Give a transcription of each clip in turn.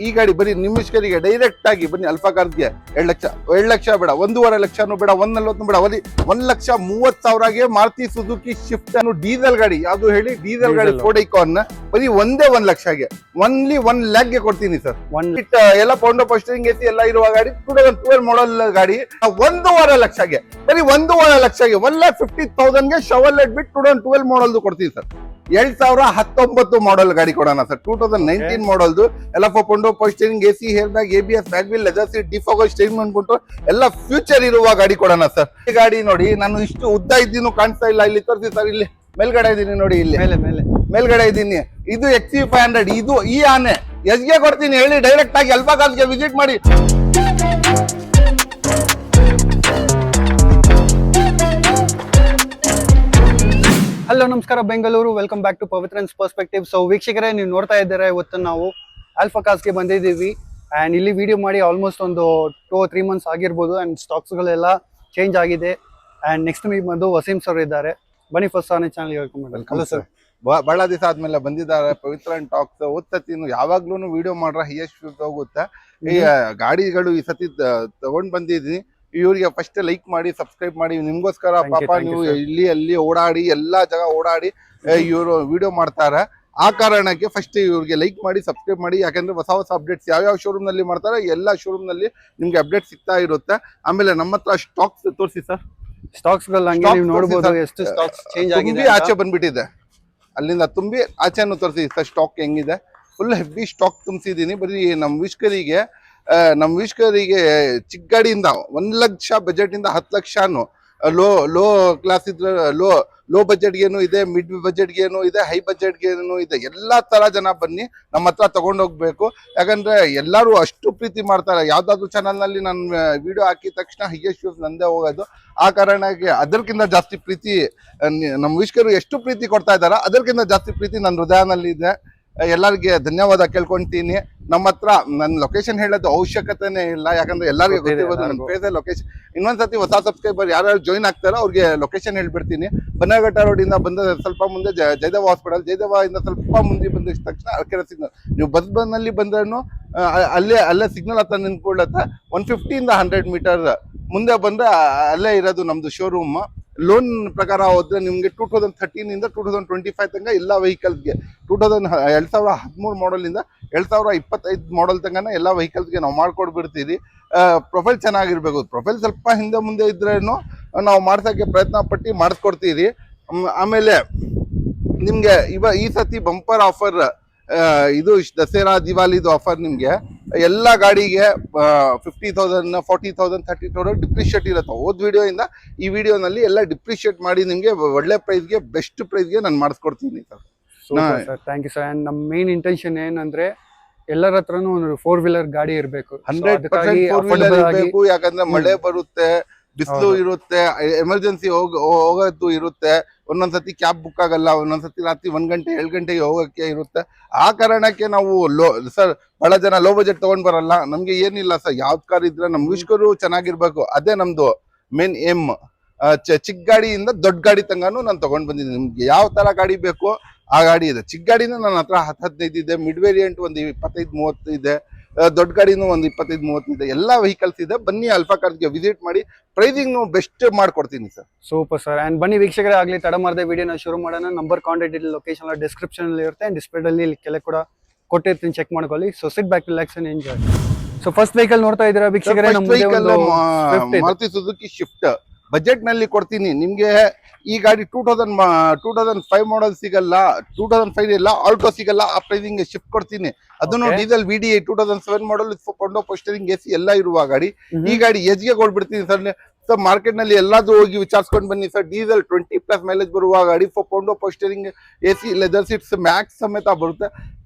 ಈ ಗಾಡಿ ಬರೀ ನಿಮಿಷ್ಕರಿಗೆ ಡೈರೆಕ್ಟ್ ಆಗಿ ಬನ್ನಿ ಅಲ್ಫಾ ಕಾರ್ಗೆ 2 ಲಕ್ಷ ಬೇಡ, 1.5 ಲಕ್ಷನೂ ಬೇಡ, 1.40 ಬೇಡ, 1,30,30,000ಗೆ ಮಾರುತಿ ಸುಜುಕಿ ಶಿಫ್ಟ್ ಅನ್ನು ಡೀಸೆಲ್ ಗಾಡಿ ಯಾವ್ದು ಹೇಳಿ, ಡೀಸೆಲ್ ಗಾಡಿ ಫೋರ್ಡ್ ಐಕಾನ್ ಬರೀ 1 ಲಕ್ಷಗೆ, ಓನ್ಲಿ 1 ಲ್ಯಾಕ್ಗೆ ಕೊಡ್ತೀನಿ ಸರ್. ಎಲ್ಲ ಪೌಂಡೋ ಪೋಸ್ಟರಿಂಗ್ ಎಸಿ ಎಲ್ಲ ಇರುವ ಗಾಡಿ 2012 ಮಾಡಲ್ ಗಾಡಿ 1.5 ಲಕ್ಷಗೆ, ಬರೀ 1.5 ಲಕ್ಷಗೆ 1,50,000ಗೆ ಶವರ್ಲೆಟ್ ಬಿಟ್ಟು 2012 ಮಾಡಲ್ದು ಕೊಡ್ತೀನಿ ಸರ್. 2019 ಮಾಡಲ್ ಗಾಡಿ ಕೊಡೋಣ ಸರ್. 2019 ಮಾಡಲ್ದು ಎಲ್ಲ ಪೌಂಡೋ power steering AC, air bag, ABS, back wheel, leather seat, defogger steering ಅನ್ಬಿಟ್ಟು ಎಲ್ಲ ಫ್ಯೂಚರ್ ಇರುವ ಗಾಡಿ ಕೊಡೋಣ ಸರ್. ಈ ಗಾಡಿ ನೋಡಿ, ನಾನು ಇಷ್ಟು ಉದ್ದ ಇದ್ದೀನು ಕಾಣಿಸ್ತಾ ಇಲ್ಲ, ಇಲ್ಲಿ ತೋರಿಸಿ ಸರ್. ಇಲ್ಲಿ ಮೇಲ್ಗಡೆ ಇದ್ದೀನಿ ನೋಡಿ, ಇಲ್ಲಿ ಮೇಲ್ಗಡೆ ಇದ್ದೀನಿ. ಇದು XC500, ಇದು ಈ ಆನೆ ಎಸ್ಗೆ ಕೊಡ್ತೀನಿ ಹೇಳಿ, ಡೈರೆಕ್ಟ್ ಆಗಿ ಅಲ್ಫಾ ಕಾರ್ಗೆ ವಿಸಿಟ್ ಮಾಡಿ. ಹಲೋ ನಮಸ್ಕಾರ Bengaluru, welcome back to Pavitran's perspective. So ವೀಕ್ಷಕರೇ, ನೀವು ನೋಡ್ತಾ ಇದ್ದೀರಾ, ಇವತ್ತು ನಾವು ಆಲ್ಫಾ ಕಾರ್ಸ್ಗೆ ಬಂದಿದ್ದೀವಿ. ಆ್ಯಂಡ್ ಇಲ್ಲಿ ವಿಡಿಯೋ ಮಾಡಿ ಆಲ್ಮೋಸ್ಟ್ ಒಂದು 2 or 3 months ಆಗಿರ್ಬೋದು. ಆ್ಯಂಡ್ ಸ್ಟಾಕ್ಸ್ಗಳೆಲ್ಲ ಚೇಂಜ್ ಆಗಿದೆ. ಆ್ಯಂಡ್ ನೆಕ್ಸ್ಟ್ ಮೀ ಬಂದು ವಸೀಂ ಸರ್ ಇದ್ದಾರೆ. ಬನ್ನಿ, ಫಸ್ಟ್ ಆನೆ ಚಾನಲ್ ವೆಲ್ಕಮ್ ಸರ್. ಬಹಳ ದಿವಸ ಆದ್ಮೇಲೆ ಬಂದಿದ್ದಾರೆ ಪವಿತ್ರನ್ ಟಾಕ್ಸ್. ಓದ್ತೀನಿ ಯಾವಾಗ್ಲೂ ವಿಡಿಯೋ ಮಾಡ್ರ ಹೈಯೆಸ್ಟ್ ಹೋಗುತ್ತೆ. ಈ ಗಾಡಿಗಳು ಈ ಸತಿ ತಗೊಂಡ್ ಬಂದಿದ್ದೀನಿ. ಇವ್ರಿಗೆ ಫಸ್ಟ್ ಲೈಕ್ ಮಾಡಿ, ಸಬ್ಸ್ಕ್ರೈಬ್ ಮಾಡಿ. ನಿಮ್ಗೋಸ್ಕರ ಪಾಪ ನೀವು ಇಲ್ಲಿ ಅಲ್ಲಿ ಓಡಾಡಿ, ಎಲ್ಲಾ ಜಾಗ ಓಡಾಡಿ ಇವರು ವಿಡಿಯೋ ಮಾಡ್ತಾರೆ. ಆ ಕಾರಣಕ್ಕೆ ಫಸ್ಟ್ ಇವ್ರಿಗೆ ಲೈಕ್ ಮಾಡಿ, ಸಬ್ಸ್ಕ್ರೈಬ್ ಮಾಡಿ. ಯಾಕಂದ್ರೆ ಹೊಸ ಹೊಸ ಅಪ್ಡೇಟ್ಸ್ ಯಾವ್ಯಾವ ಶೋರೂಮ್ ನಲ್ಲಿ ಮಾಡ್ತಾರೆ, ಎಲ್ಲಾ ಶೋರೂಮ್ ನಲ್ಲಿ ನಿಮ್ಗೆ ಅಪ್ಡೇಟ್ ಸಿಗ್ತಾ ಇರುತ್ತೆ. ಆಮೇಲೆ ನಮ್ಮ ಹತ್ರ ಸ್ಟಾಕ್ಸ್ ತೋರಿಸಿ ಸರ್. ಸ್ಟಾಕ್ಸ್ ನೀವು ನೋಡಬಹುದು, ಎಷ್ಟು ಸ್ಟಾಕ್ಸ್ ಚೇಂಜ್ ಆಗಿದೆ. ಆಚೆ ಬಂದ್ಬಿಟ್ಟಿದೆ, ಅಲ್ಲಿಂದ ತುಂಬಿ ಆಚೆನು ತೋರಿಸಿ ಸರ್. ಸ್ಟಾಕ್ ಹೆಂಗಿದೆ, ಫುಲ್ ಹೆವಿ ಸ್ಟಾಕ್ ತುಂಬಿಸಿದೀನಿ. ಬರೀ ನಮ್ಮ ವೀಕ್ಷಕರಿಗೆ ಚಿಕ್ಕ ಗಾಡಿಯಿಂದ 1 ಲಕ್ಷ ಬಜೆಟ್ ಇಂದ 10 ಲಕ್ಷನು, ಲೋ ಕ್ಲಾಸ್ ಇದ್ರೆ ಲೋ ಬಜೆಟ್ಗೇನು ಇದೆ, ಮಿಡ್ ಬಜೆಟ್ಗೇನು ಇದೆ, ಹೈ ಬಜೆಟ್ಗೇನು ಇದೆ. ಎಲ್ಲಾ ತರ ಜನ ಬನ್ನಿ ನಮ್ಮ ಹತ್ರ ತಗೊಂಡೋಗ್ಬೇಕು. ಯಾಕಂದ್ರೆ ಎಲ್ಲರೂ ಅಷ್ಟು ಪ್ರೀತಿ ಮಾಡ್ತಾರೆ. ಯಾವ್ದಾದ್ರು ಚಾನಲ್ ನಲ್ಲಿ ನಾನು ವಿಡಿಯೋ ಹಾಕಿದ ತಕ್ಷಣ ಹೈಯೆಸ್ಟ್ ವ್ಯೂಸ್ ನಂದೇ ಹೋಗೋದು. ಆ ಕಾರಣಕ್ಕೆ ಅದಕ್ಕಿಂತ ಜಾಸ್ತಿ ಪ್ರೀತಿ ನಮ್ಮ ವೀಕ್ಷಕರು ಎಷ್ಟು ಪ್ರೀತಿ ಕೊಡ್ತಾ ಇದಾರ, ಅದಕ್ಕಿಂತ ಜಾಸ್ತಿ ಪ್ರೀತಿ ನನ್ನ ಹೃದಯನಲ್ಲಿ ಇದೆ. ಎಲ್ಲರಿಗೆ ಧನ್ಯವಾದ ಕೇಳ್ಕೊಂತೀನಿ. ನಮ್ಮ ಹತ್ರ ನನ್ನ ಲೊಕೇಶನ್ ಹೇಳೋದು ಅವಶ್ಯಕತೆನೇ ಇಲ್ಲ, ಯಾಕಂದ್ರೆ ಎಲ್ಲರಿಗೂ ಗೊತ್ತಿರೋದು ನನ್ನ ಫೇಸ್ ಲೊಕೇಶನ್. ಇನ್ನೊಂದ್ಸತಿ ಹೊಸ ಸಬ್ಸ್ಕ್ರೈಬರ್ ಯಾರ್ಯಾರು ಜಾಯಿನ್ ಆಗ್ತಾರೋ ಅವ್ರಿಗೆ ಲೊಕೇಶನ್ ಹೇಳ್ಬಿಡ್ತೀನಿ. ಬನ್ನಘಟ್ಟ ರೋಡ್ ಇಂದ ಬಂದ ಸ್ವಲ್ಪ ಮುಂದೆ ಜಯದೇವ ಹಾಸ್ಪಿಟಲ್, ಜಯದೇವ ಇಂದ ಸ್ವಲ್ಪ ಮುಂದೆ ಬಂದ ತಕ್ಷಣ ಅರಕೆರೆ ಸಿಗ್ನಲ್. ನೀವು ಬಸ್ ನಲ್ಲಿ ಬಂದ್ರೂ ಅಲ್ಲೇ ಸಿಗ್ನಲ್ ಹತ್ರ ನಿಂತ್ಕೊಳ್ಳುತ್ತೆ. 150 ಇಂದ 100 ಮೀಟರ್ ಮುಂದೆ ಬಂದ್ರೆ ಅಲ್ಲೇ ಇರೋದು ನಮ್ದು ಶೋರೂಮ್. ಲೋನ್ ಪ್ರಕಾರ ಹೋದ್ರೆ ನಿಮ್ಗೆ 2013 ಇಂದ 2025 ತನಕ ಎಲ್ಲ ವೆಹಿಕಲ್ಸ್ಗೆ, 2013 ಮಾಡಲ್ ಇಂದ 2025 ಮಾಡಲ್ ತನಕ ಎಲ್ಲ ವೆಹಿಕಲ್ಸ್ಗೆ ನಾವು ಮಾಡ್ಕೊಡ್ಬಿಡ್ತೀವಿ. ಪ್ರೊಫೈಲ್ ಚೆನ್ನಾಗಿರ್ಬೇಕು. ಪ್ರೊಫೈಲ್ ಸ್ವಲ್ಪ ಹಿಂದೆ ಮುಂದೆ ಇದ್ರೇನು ನಾವು ಮಾಡ್ಸೋಕ್ಕೆ ಪ್ರಯತ್ನ ಪಟ್ಟು ಮಾಡಿಸ್ಕೊಡ್ತೀವಿ. ಆಮೇಲೆ ನಿಮ್ಗೆ ಈ ಸತಿ ಬಂಪರ್ ಆಫರ್, ಇದು ದಸರಾ ದಿವಾಲಿದು ಆಫರ್. ನಿಮ್ಗೆ ಎಲ್ಲ ಗಾಡಿಗೆ 50,000, 40,000, 30,000 ಡಿಪ್ರಿಷಿಯೇಟ್ ಇರುತ್ತೆ. ಹೋದ್ ವಿಡಿಯೋ ಇಂದ ಈ ವಿಡಿಯೋನಲ್ಲಿ ಎಲ್ಲ ಡಿಪ್ರಿಷಿಯೇಟ್ ಮಾಡಿ ನಿಮ್ಗೆ ಒಳ್ಳೆ ಪ್ರೈಸ್ಗೆ, ಬೆಸ್ಟ್ ಪ್ರೈಸ್ಗೆ ನಾನು ಮಾಡಿಸ್ಕೊಡ್ತೀನಿ sir. Thank you sir. And ನಮ್ಮ ಮೇನ್ ಇಂಟೆನ್ಷನ್ ಏನಂದ್ರೆ ಎಲ್ಲರ ಹತ್ರನೂ ಒಂದು 4-wheeler ಗಾಡಿ ಇರಬೇಕು. 100% 4-wheeler ಇರಬೇಕು. ಯಾಕಂದ್ರೆ ಮಳೆ ಬರುತ್ತೆ, ಬಿಸಿಲು ಇರುತ್ತೆ, ಎಮರ್ಜೆನ್ಸಿ ಹೋಗೋದು ಇರುತ್ತೆ. ಒಂದೊಂದ್ಸತಿ ಕ್ಯಾಬ್ ಬುಕ್ ಆಗಲ್ಲ, ಒಂದೊಂದ್ಸತಿ ರಾತ್ರಿ 1 ಗಂಟೆ 2 ಗಂಟೆಗೆ ಹೋಗಕ್ಕೆ ಇರುತ್ತೆ. ಆ ಕಾರಣಕ್ಕೆ ನಾವು ಸರ್ ಬಹಳ ಜನ ಲೋ ಬಜೆಟ್ ತಗೊಂಡ್ ಬರಲ್ಲ. ನಮ್ಗೆ ಏನಿಲ್ಲ ಸರ್, ಯಾವ್ದು ಕಾರ್ ಇದ್ರೆ ನಮ್ ವೀಕ್ಷಕರು ಚೆನ್ನಾಗಿರ್ಬೇಕು, ಅದೇ ನಮ್ದು ಮೇನ್ ಏಮ್. ಚಿಕ್ಕ ಗಾಡಿಯಿಂದ ದೊಡ್ಡ ಗಾಡಿ ತನಕನೂ ನಾನು ತಗೊಂಡ್ ಬಂದಿದ್ದೀನಿ. ನಿಮ್ಗೆ ಯಾವ ತರ ಗಾಡಿ ಬೇಕು ಆ ಗಾಡಿ ಇದೆ. ಚಿಕ್ಕ ಗಾಡಿನ ನನ್ನ ಹತ್ರ 10-15 ಇದೆ, ಮಿಡ್ ವೇರಿಯಂಟ್ ಒಂದು 25-30 ಇದೆ, ದೊಡ್ಡ ಗಾಡಿನೂ ಒಂದು 25-30 ಇದೆ. ಎಲ್ಲಾ ವೆಹಿಕಲ್ಸ್ ಇದೆ. ಬನ್ನಿ ಅಲ್ಫಾ ಕಾರ್ಸ್ಗೆ ವಿಸಿಟ್ ಮಾಡಿ, ಪ್ರೈಸಿಂಗ್ ಬೆಸ್ಟ್ ಮಾಡ್ಕೊಡ್ತೀನಿ ಸರ್. Super sir. ಅಂಡ್ ಬನ್ನಿ ವೀಕ್ಷಕರೇ, ಆಗ್ಲಿ ತಡ ಮಾಡದೆ ವಿಡಿಯೋನ ಶುರು ಮಾಡೋಣ. Number, contact detail, location description ಅಲ್ಲಿ ಇರುತ್ತೆ. ಅಂಡ್ ಡಿಸ್ಪ್ಲೇ ಅಲ್ಲಿ ಕೆಳಗೆ ಕೂಡ ಕೊಟ್ಟಿರ್ತೀನಿ, ಚೆಕ್ ಮಾಡ್ಕೊಳ್ಳಿ. So sit back, relax and enjoy. So first vehicle ನೋಡ್ತಾ ಇದ್ದೀರಾ ವೀಕ್ಷಕರೇ, ಮಾರುತಿ ಸುಜುಕಿ ಶಿಫ್ಟ್ ಬಜೆಟ್ ನಲ್ಲಿ ಕೊಡ್ತೀನಿ ನಿಮ್ಗೆ. ಈ ಗಾಡಿ 2005 ಮಾಡಲ್ ಸಿಗಲ್ಲ, 2005 ಇಲ್ಲ, ಆಲ್ಟೋ ಸಿಗಲ್ಲ. ಆ ಪ್ರೈಸಿಂಗ್ ಶಿಫ್ಟ್ ಕೊಡ್ತೀನಿ. ಅದನ್ನು ಡೀಸೆಲ್ VDI 2007 ಮಾಡಲ್ ಪೌಂಡೋ ಪೋಸ್ಟರಿಂಗ್ ಎಸಿ ಎಲ್ಲ ಇರುವ ಗಾಡಿ. ಈ ಗಾಡಿ ಎಜ್ಗೆ ಕೊಡ್ಬಿಡ್ತೀನಿ ಸರ್. ಮಾರ್ಕೆಟ್ ನಲ್ಲಿ ಎಲ್ಲಾದ್ರೂ ಹೋಗಿ ವಿಚಾರಿಸ್ಕೊಂಡು ಬನ್ನಿ ಸರ್. ಡೀಸೆಲ್ 20+ ಮೈಲೇಜ್ ಬರುವ ಗಾಡಿ, ಪೌಂಡೋ power steering AC, leather seats Max ಸಮೇತ ಬರುತ್ತೆ.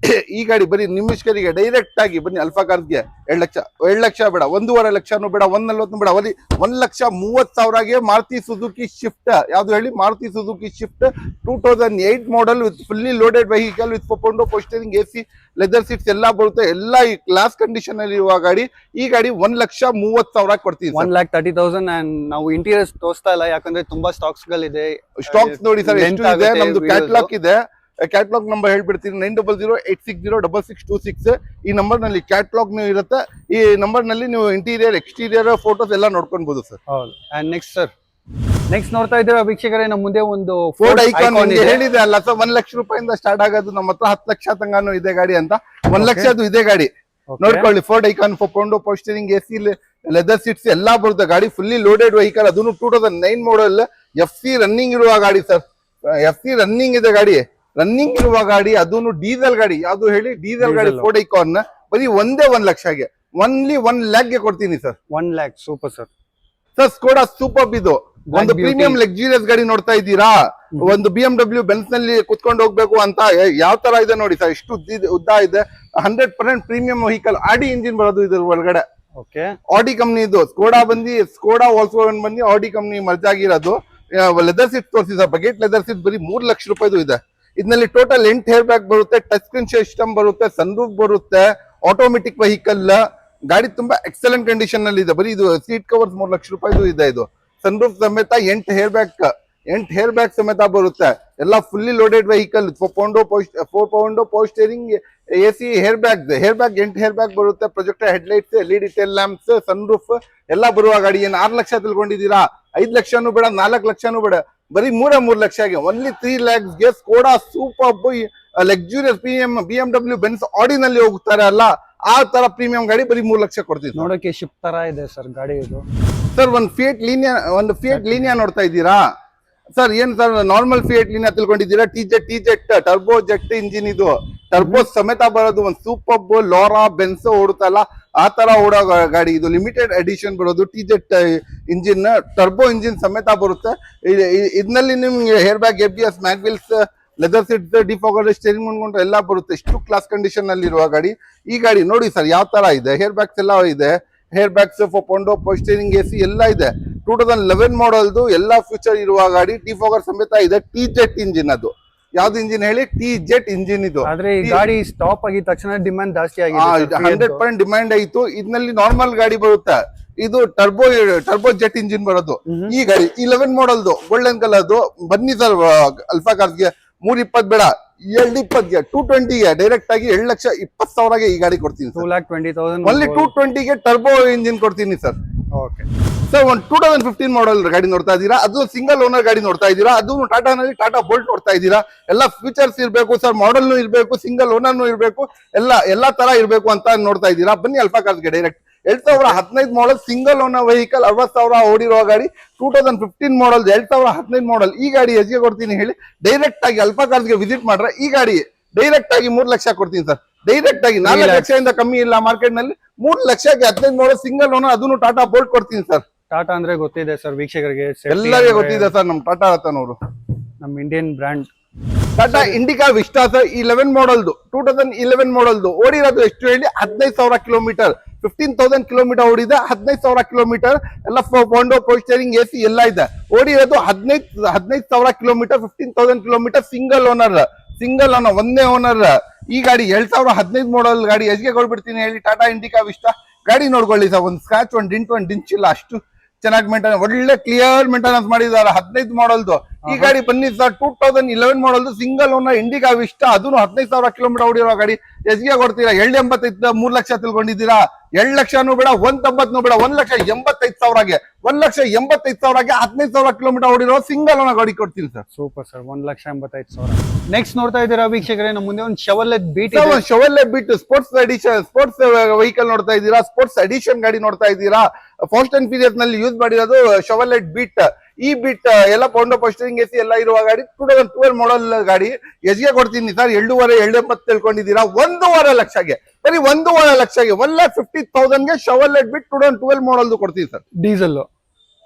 ಈ ಗಾಡಿ ಬರೀ ನಿಮಿಷ್ಕರಿಗೆ ಡೈರೆಕ್ಟ್ ಆಗಿ ಬನ್ನಿ ಅಲ್ಫಾ ಕಾರ್ಗೆ 2 ಲಕ್ಷ ಬೇಡ, 1.5 ಲಕ್ಷನೂ ಬೇಡ, 1.40 ಬೇಡ, 1,30,30,000ಗೆ ಮಾರುತಿ ಸುಜುಕಿ ಶಿಫ್ಟ್ ಯಾವ್ದು ಹೇಳಿ, Maruti Suzuki Swift 2008 model with fully loaded vehicle with power window power steering AC, leather seats ಎಲ್ಲ ಬರುತ್ತೆ. ಎಲ್ಲ ಈ ಕ್ಲಾಸ್ ಕಂಡೀಷನ್ ಅಲ್ಲಿ ಇರುವ ಗಾಡಿ. ಈ ಗಾಡಿ 1,30,30,000 ಕೊಡ್ತೀವಿ, 1,30,30,000. ಅಂಡ್ ನಾವು ಇಂಟೀರಿಯರ್ಸ್ ತೋರಿಸ್ತಾ ಇಲ್ಲ, ಯಾಕಂದ್ರೆ ತುಂಬಾ ಸ್ಟಾಕ್ಸ್ ಗಳಿದೆ. ಸ್ಟಾಕ್ಸ್ ನೋಡಿ ಸರ್ ಎಷ್ಟು ಇದೆ. ನಮ್ದು ಕ್ಯಾಟಲಾಗ್ ಇದೆ. ಕ್ಯಾಟ್ಲಾಗ್ ನಂಬರ್ ಹೇಳ್ಬಿಡ್ತೀನಿ 9008606626. ಈ ನಂಬರ್ ನಲ್ಲಿ ಕ್ಯಾಟ್ಲಾಗ್ ನೀವು ಇರುತ್ತೆ. ಈ ನಂಬರ್ ನಲ್ಲಿ ನೀವು ಇಂಟೀರಿಯರ್ ಎಕ್ಸ್ಟೀರಿಯರ್ ಫೋಟೋಸ್ ಎಲ್ಲ ನೋಡ್ಕೊಬಹುದು ಸರ್. ಹೌದು. ಅಂಡ್ ನೆಕ್ಸ್ಟ್ ಸರ್, ನೆಕ್ಸ್ಟ್ ನೋಡ್ತಾ ಇದ್ದೀರಾ ವೀಕ್ಷಕರೇ, ನಮ್ಮ ಮುಂದೆ ಒಂದು ಫೋರ್ಡ್ ಐಕಾನ್ ಹೇಳಿದೆ ಅಲ್ಲ ಸರ್, 1 ಲಕ್ಷ ರೂಪಾಯಿಂದ ಸ್ಟಾರ್ಟ್ ಆಗೋದು. ನಮ್ಮ ಹತ್ರ 10 ಲಕ್ಷ ತನಕನೂ ಇದೆ ಗಾಡಿ ಅಂತ. 1 ಲಕ್ಷದ್ದು ಇದೆ ಗಾಡಿ ನೋಡ್ಕೊಳ್ಳಿ. Ford Ikon power window ಪೋಸ್ಟರಿಂಗ್ AC leather seats ಎಲ್ಲಾ ಬರುತ್ತೆ. ಗಾಡಿ ಫುಲ್ಲಿ ಲೋಡೆಡ್ ವೆಹಿಕಲ್, ಅದನ್ನು 2009 ಮಾಡಲ್ FC ರನ್ನಿಂಗ್ ಇರುವ ಗಾಡಿ ಸರ್. FC ರನ್ನಿಂಗ್ ಇದೆ ಗಾಡಿ, ರನ್ನಿಂಗ್ ಇರುವ ಗಾಡಿ, ಅದನ್ನು ಡೀಸೆಲ್ ಗಾಡಿ. ಯಾವ್ದು ಹೇಳಿ? ಡೀಸೆಲ್ ಗಾಡಿ ಫೋರ್ಡ್ ಐಕಾನ್. ಬರೀ ಒಂದೇ 1 ಲಕ್ಷಗೆ, ಓನ್ಲಿ 1 ಲ್ಯಾಕ್ ಗೆ ಕೊಡ್ತೀನಿ sir. 1 lac. Super sir. Sir Skoda super ಇದು ಒಂದು ಪ್ರೀಮಿಯಂ ಲಕ್ಸುರಿಯಸ್ ಗಾಡಿ ನೋಡ್ತಾ ಇದ್ದೀರಾ. ಒಂದು BMW ಬೆನ್ಸ್ ನಲ್ಲಿ ಕುತ್ಕೊಂಡು ಹೋಗ್ಬೇಕು ಅಂತ ಯಾವ ತರ ಇದೆ ನೋಡಿ ಸರ್. ಎಷ್ಟು ಉದ್ದ ಇದೆ. 100% ಪ್ರೀಮಿಯಂ ವೆಹಿಕಲ್. ಆಡಿ ಇಂಜಿನ್ ಬರೋದು ಇದ್ರ ಒಳಗಡೆ. ಆಡಿ ಕಂಪ್ನಿ ಇದು. ಸ್ಕೋಡಾ ವಾಲ್ಕ್ಸ್ವ್ಯಾಗನ್ ಬಂದು ಆಡಿ ಕಂಪ್ನಿ ಮರ್ಜ್ ಆಗಿರೋದು. ಲೆದರ್ ಸೀಟ್ ತೋರಿಸಿ ಸರ್. ಬಕೆಟ್ ಲೆದರ್ ಸೀಟ್ ಬರೀ 3 ಲಕ್ಷ ರೂಪಾಯಿದು ಇದೆ. ಇದರಲ್ಲಿ ಟೋಟಲ್ 8 ಹೇರ್ ಬ್ಯಾಗ್ ಬರುತ್ತೆ, ಟಚ್ ಸ್ಕ್ರೀನ್ ಸಿಸ್ಟಮ್ ಬರುತ್ತೆ, ಸನ್ರೂಫ್ ಬರುತ್ತೆ, ಆಟೋಮೆಟಿಕ್ ವೆಹಿಕಲ್. ಗಾಡಿ ತುಂಬಾ ಎಕ್ಸಲೆಂಟ್ ಕಂಡೀಷನ್ ನಲ್ಲಿ ಇದೆ. ಬರೀ ಇದು ಸೀಟ್ ಕವರ್ಸ್ 3 ಲಕ್ಷ ರೂಪಾಯಿದು ಇದೆ. ಇದು ಸನ್ರೂಫ್ ಸಮೇತ 8 ಹೇರ್ ಬ್ಯಾಗ್ ಸಮೇತ ಬರುತ್ತೆ. ಎಲ್ಲ fully loaded vehicle. 4 power window power steering AC hair bag 8 air bag ಬರುತ್ತೆ. Projector headlights, LED tail lamps, sunroof ಎಲ್ಲ ಬರುವ ಗಾಡಿ. ಏನ್ 6 ಲಕ್ಷ ತಿಳ್ಕೊಂಡಿದ್ದೀರಾ? 5 ಲಕ್ಷನೂ ಬೇಡ, 4 ಲಕ್ಷನೂ ಬೇಡ, ಬರೀ 3 ಲಕ್ಷಗೆ ಓನ್ಲಿ 3 lakhs ಗೆ Skoda super luxurious premium BMW Benz ಆಡಿನಲ್ಲಿ ಹೋಗ್ತಾರೆ ಅಲ್ಲ, ಆ ತರ ಪ್ರೀಮಿಯಂ ಗಾಡಿ ಬರೀ 3 ಲಕ್ಷ ಕೊಡ್ತೀವಿ. ನೋಡಕ್ಕೆ ಶಿಫ್ಟ್ ತರ ಇದೆ ಸರ್ ಗಾಡಿ ಇದು. ಸರ್ ಒಂದು ಫಿಯಟ್ ಲೀನಿಯಾ ನೋಡ್ತಾ ಇದ್ದೀರಾ ಸರ್? ಏನ್ ಸರ್ ನಾರ್ಮಲ್ ಫಿಯಟ್ ಲೀನಿಯಾ ತಿಳ್ಕೊಂಡಿದ್ದೀರಾ? ಟಿಜೆಟ್ ಟರ್ಬೋ ಜೆಟ್ ಇಂಜಿನ್ ಇದು. ಟರ್ಬೋ ಸಮೇತ ಬರೋದು. ಒಂದು ಸೂಪರ್ ಲೋರಾ ಬೆನ್ಸ್ ಓಡುತ್ತಲ್ಲ ಆ ತರ ಓಡೋ ಗಾಡಿ ಇದು. ಲಿಮಿಟೆಡ್ ಎಡಿಷನ್ ಬರೋದು. ಟಿಜೆಟ್ ಇಂಜಿನ್, ಟರ್ಬೋ ಇಂಜಿನ್ ಸಮೇತ ಬರುತ್ತೆ. ಇದರಲ್ಲಿ ನಿಮ್ಗೆ air bag, ABS, mag wheels, leather seats, defogger, steering ಮುಂದ್ಕೊಂಡು ಎಲ್ಲ ಬರುತ್ತೆ. ಎಷ್ಟು ಕ್ಲಾಸ್ ಕಂಡೀಷನ್ ಅಲ್ಲಿ ಇರುವ ಗಾಡಿ ಈ ಗಾಡಿ. ನೋಡಿ ಸರ್ ಯಾವ ತರ ಇದೆ. ಹೇರ್ ಬ್ಯಾಗ್ಸ್ ಎಲ್ಲ ಇದೆ. ಹೇರ್ ಬ್ಯಾಗ್ಸ್, ಪೊಂಡೋ ಪೋಸ್ಟರಿಂಗ್ AC ಎಲ್ಲ ಇದೆ. 2011 ಮಾಡಲ್ದು ಎಲ್ಲ ಫ್ಯೂಚರ್ ಇರುವ ಗಾಡಿ. ಡಿಫಾಗರ್ ಸಮೇತ ಇದೆ. ಟಿಜೆಟ್ ಇಂಜಿನ್. ಅದು ಯಾವ್ದು ಇಂಜಿನ್ ಹೇಳಿ? ಟಿಜೆಟ್ ಇಂಜಿನ್ ಇದು. ಆದ್ರೆ ಈ ಗಾಡಿ ಸ್ಟಾಪ್ ಆಗಿದ ತಕ್ಷಣ ಡಿಮ್ಯಾಂಡ್ ಜಾಸ್ತಿ ಆಗಿದೆ. 100% ಡಿಮ್ಯಾಂಡ್ ಆಯ್ತು. ಇದರಲ್ಲಿ ನಾರ್ಮಲ್ ಗಾಡಿ ಬರುತ್ತೆ. ಇದು ಟರ್ಬೋ ಜೆಟ್ ಇಂಜಿನ್ ಬರೋದು ಈ ಗಾಡಿ. 11 ಮಾಡಲ್ದು ಗೋಲ್ಡನ್ ಕಲರ್ದು. ಬನ್ನಿ ಸರ್ ಅಲ್ಫಾ ಕಾರ್ಸ್ಗೆ 320 ಬೇಡ, 220ಗೆ 220ಗೆ ಡೈರೆಕ್ಟ್ ಆಗಿ 2,20,000ಗೆ ಈ ಗಾಡಿ ಕೊಡ್ತೀನಿ. 2,20,000 ಓನ್ಲಿ 220ಗೆ ಟರ್ಬೋ ಇಂಜಿನ್ ಕೊಡ್ತೀನಿ ಸರ್. ಸರ್ ಒಂದು 2015 ಮಾಡಲ್ ಗಾಡಿ ನೋಡ್ತಾ ಇದ್ದೀರಾ. ಅದು ಸಿಂಗಲ್ ಓನರ್ ಗಾಡಿ ನೋಡ್ತಾ ಇದ್ದೀರಾ. ಅದು ಟಾಟಾನಲ್ಲಿ ಟಾಟಾ ಬೋಲ್ಟ್ ನೋಡ್ತಾ ಇದ್ದೀರಾ. ಎಲ್ಲ ಫೀಚರ್ಸ್ ಇರಬೇಕು ಸರ್. ಮಾಡಲ್ನು ಇರಬೇಕು, ಸಿಂಗಲ್ ಓನರ್ನು ಇರಬೇಕು, ಎಲ್ಲಾ ತರ ಇರಬೇಕು ಅಂತ ನೋಡ್ತಾ ಇದ್ದೀರಾ. ಬನ್ನಿ ಅಲ್ಫಾ ಕಾರ್ಸ್ಗೆ direct. 2015 model single owner vehicle, 60,000 ಓಡಿರೋ ಗಾಡಿ. 2015 ಮಾಡಲ್ 2015 ಮಾಡಲ್ ಈ ಗಾಡಿ ಎಷ್ಟಿಗೆ ಕೊಡ್ತೀನಿ ಹೇಳಿ? ಡೈರೆಕ್ಟ್ ಆಗಿ ಅಲ್ಫಾ ಕಾರ್ಸ್ಗೆ ವಿಸಿಟ್ ಮಾಡ್ರೆ ಈ ಗಾಡಿ ಡೈರೆಕ್ಟ್ ಆಗಿ 3 ಲಕ್ಷ ಕೊಡ್ತೀನಿ ಸರ್. ಡೈರೆಕ್ಟ್ ಆಗಿ 4 ಲಕ್ಷದಿಂದ ಕಮ್ಮಿ ಇಲ್ಲ ಮಾರ್ಕೆಟ್ ನಲ್ಲಿ. 3 ಲಕ್ಷಕ್ಕೆ 15 ಮಾಡಲ್ ಸಿಂಗಲ್ ಓನರ್, ಅದನ್ನು ಟಾಟಾ ಬೋಲ್ಟ್ ಕೊಡ್ತೀನಿ ಸರ್. ಟಾಟಾ ಅಂದ್ರೆ ಗೊತ್ತಿದೆ ಸರ್ ವೀಕ್ಷಕರಿಗೆ, ಎಲ್ಲರಿಗೆ ಗೊತ್ತಿದೆ ಸರ್. ನಮ್ ಟಾಟಾ ರತನವರು, ನಮ್ Indian brand. Tata Indica Vista sir 11 ಮಾಡಲ್ದು 2011 ಮಾಡಲ್ದು ಓಡಿರೋದು ಎಷ್ಟು ಹೇಳಿ? 15,000 ಕಿಲೋಮೀಟರ್. 15,000 ಕಿಲೋಮೀಟರ್ ಓಡಿದೆ. 15,000 ಕಿಲೋಮೀಟರ್ ಎಲ್ಲ ಪೊಂಡೋ ಪೋಸ್ಟರಿಂಗ್ AC ಎಲ್ಲ ಇದೆ. ಓಡಿರೋದು 15,000 ಕಿಲೋಮೀಟರ್. 15,000 ಕಿಲೋಮೀಟರ್. ಸಿಂಗಲ್ ಓನರ್ ಒಂದೇ ಓನರ್ ಈ ಗಾಡಿ. 2015 ಮಾಡಲ್ ಗಾಡಿ ಎಷ್ಟಿಗೆ ಕೊಡ್ಬಿಡ್ತೀನಿ ಹೇಳಿ? ಟಾಟಾ ಇಂಡಿಕಾ ವಿಸ್ಟಾ ಗಾಡಿ ನೋಡ್ಕೊಳ್ಳಿ ಸರ್. ಒಂದು ಸ್ಕ್ರಾಚ್, ಒಂದು ಡಿಂಚ್ ಇಲ್ಲ. ಅಷ್ಟು ಚೆನ್ನಾಗಿ ಮೇಂಟೆನೆನ್ಸ್, ಒಳ್ಳೆ ಕ್ಲಿಯರ್ ಮೇಂಟೆನೆನ್ಸ್ ಮಾಡಿದ್ದಾರೆ. 15 ಮಾಡಲ್ದು ಈ ಗಾಡಿ. ಬನ್ನಿ ಸರ್ 2011 ಮಾಡಲ್ದು ಸಿಂಗಲ್ ಓನರ್ ಇಂಡಿಕಾ ವಿಸ್ಟಾ, ಅದನ್ನು 15,000 ಕಿಲೋಮೀಟರ್ ಓಡಿರೋ ಗಾಡಿ ಎಷ್ಟಿಗೆ ಕೊಡ್ತೀರಾ? 285 3 ಲಕ್ಷ ತಿಳ್ಕೊಂಡಿದ್ದೀರಾ? 2 ಲಕ್ಷನೂ ಬೇಡ, 190 ಬೇಡ, 1,85,000ಗೆ 1,85,000ಗೆ 15,000 ಕಿಲೋಮೀಟರ್ ಓಡಿರೋ ಸಿಂಗಲ್ ಓನರ್ ಗಾಡಿ ಕೊಡ್ತೀನಿ ಸರ್. Super sir. 1,85,000. ನೆಕ್ಸ್ಟ್ ನೋಡ್ತಾ ಇದ್ದೀರಾ ವೀಕ್ಷಕರೇ, ನಮ್ಮ ಮುಂದೆ ಒಂದು Chevrolet Beat sports edition, sports vehicle ನೋಡ್ತಾ ಇದ್ದೀರಾ. ಸ್ಪೋರ್ಟ್ಸ್ ಎಡಿಷನ್ ಗಾಡಿ ನೋಡ್ತಾ ಇದ್ದೀರಾ. ಫಾಸ್ಟ್ ಅಂಡ್ ಫ್ಯೂರಿಯಸ್ ನಲ್ಲಿ ಯೂಸ್ ಮಾಡಿರೋದು ಶೆವರ್ಲೆಟ್ ಬೀಟ್. ಈ ಬೀಟ್ ಎಲ್ಲ ಪೌಂಡೋ ಪೋಸ್ಟರಿಂಗ್ AC ಎಲ್ಲ ಇರುವ ಗಾಡಿ. 2012 ಮಾಡಲ್ ಗಾಡಿ ಎಷ್ಟಿಗೆ ಕೊಡ್ತೀನಿ ಸರ್? 2,80,000 ತಿಳ್ಕೊಂಡಿದ್ದೀರಾ? 1,5 ಲಕ್ಷಗೆ, ಬರೀ 1,5 ಲಕ್ಷಗೆ 1,50,000ಗೆ ಶೆವರ್ಲೆಟ್ ಬೀಟ್ 2012 ಮಾಡಲ್ದು ಕೊಡ್ತೀನಿ ಸರ್. ಡೀಸೆಲ್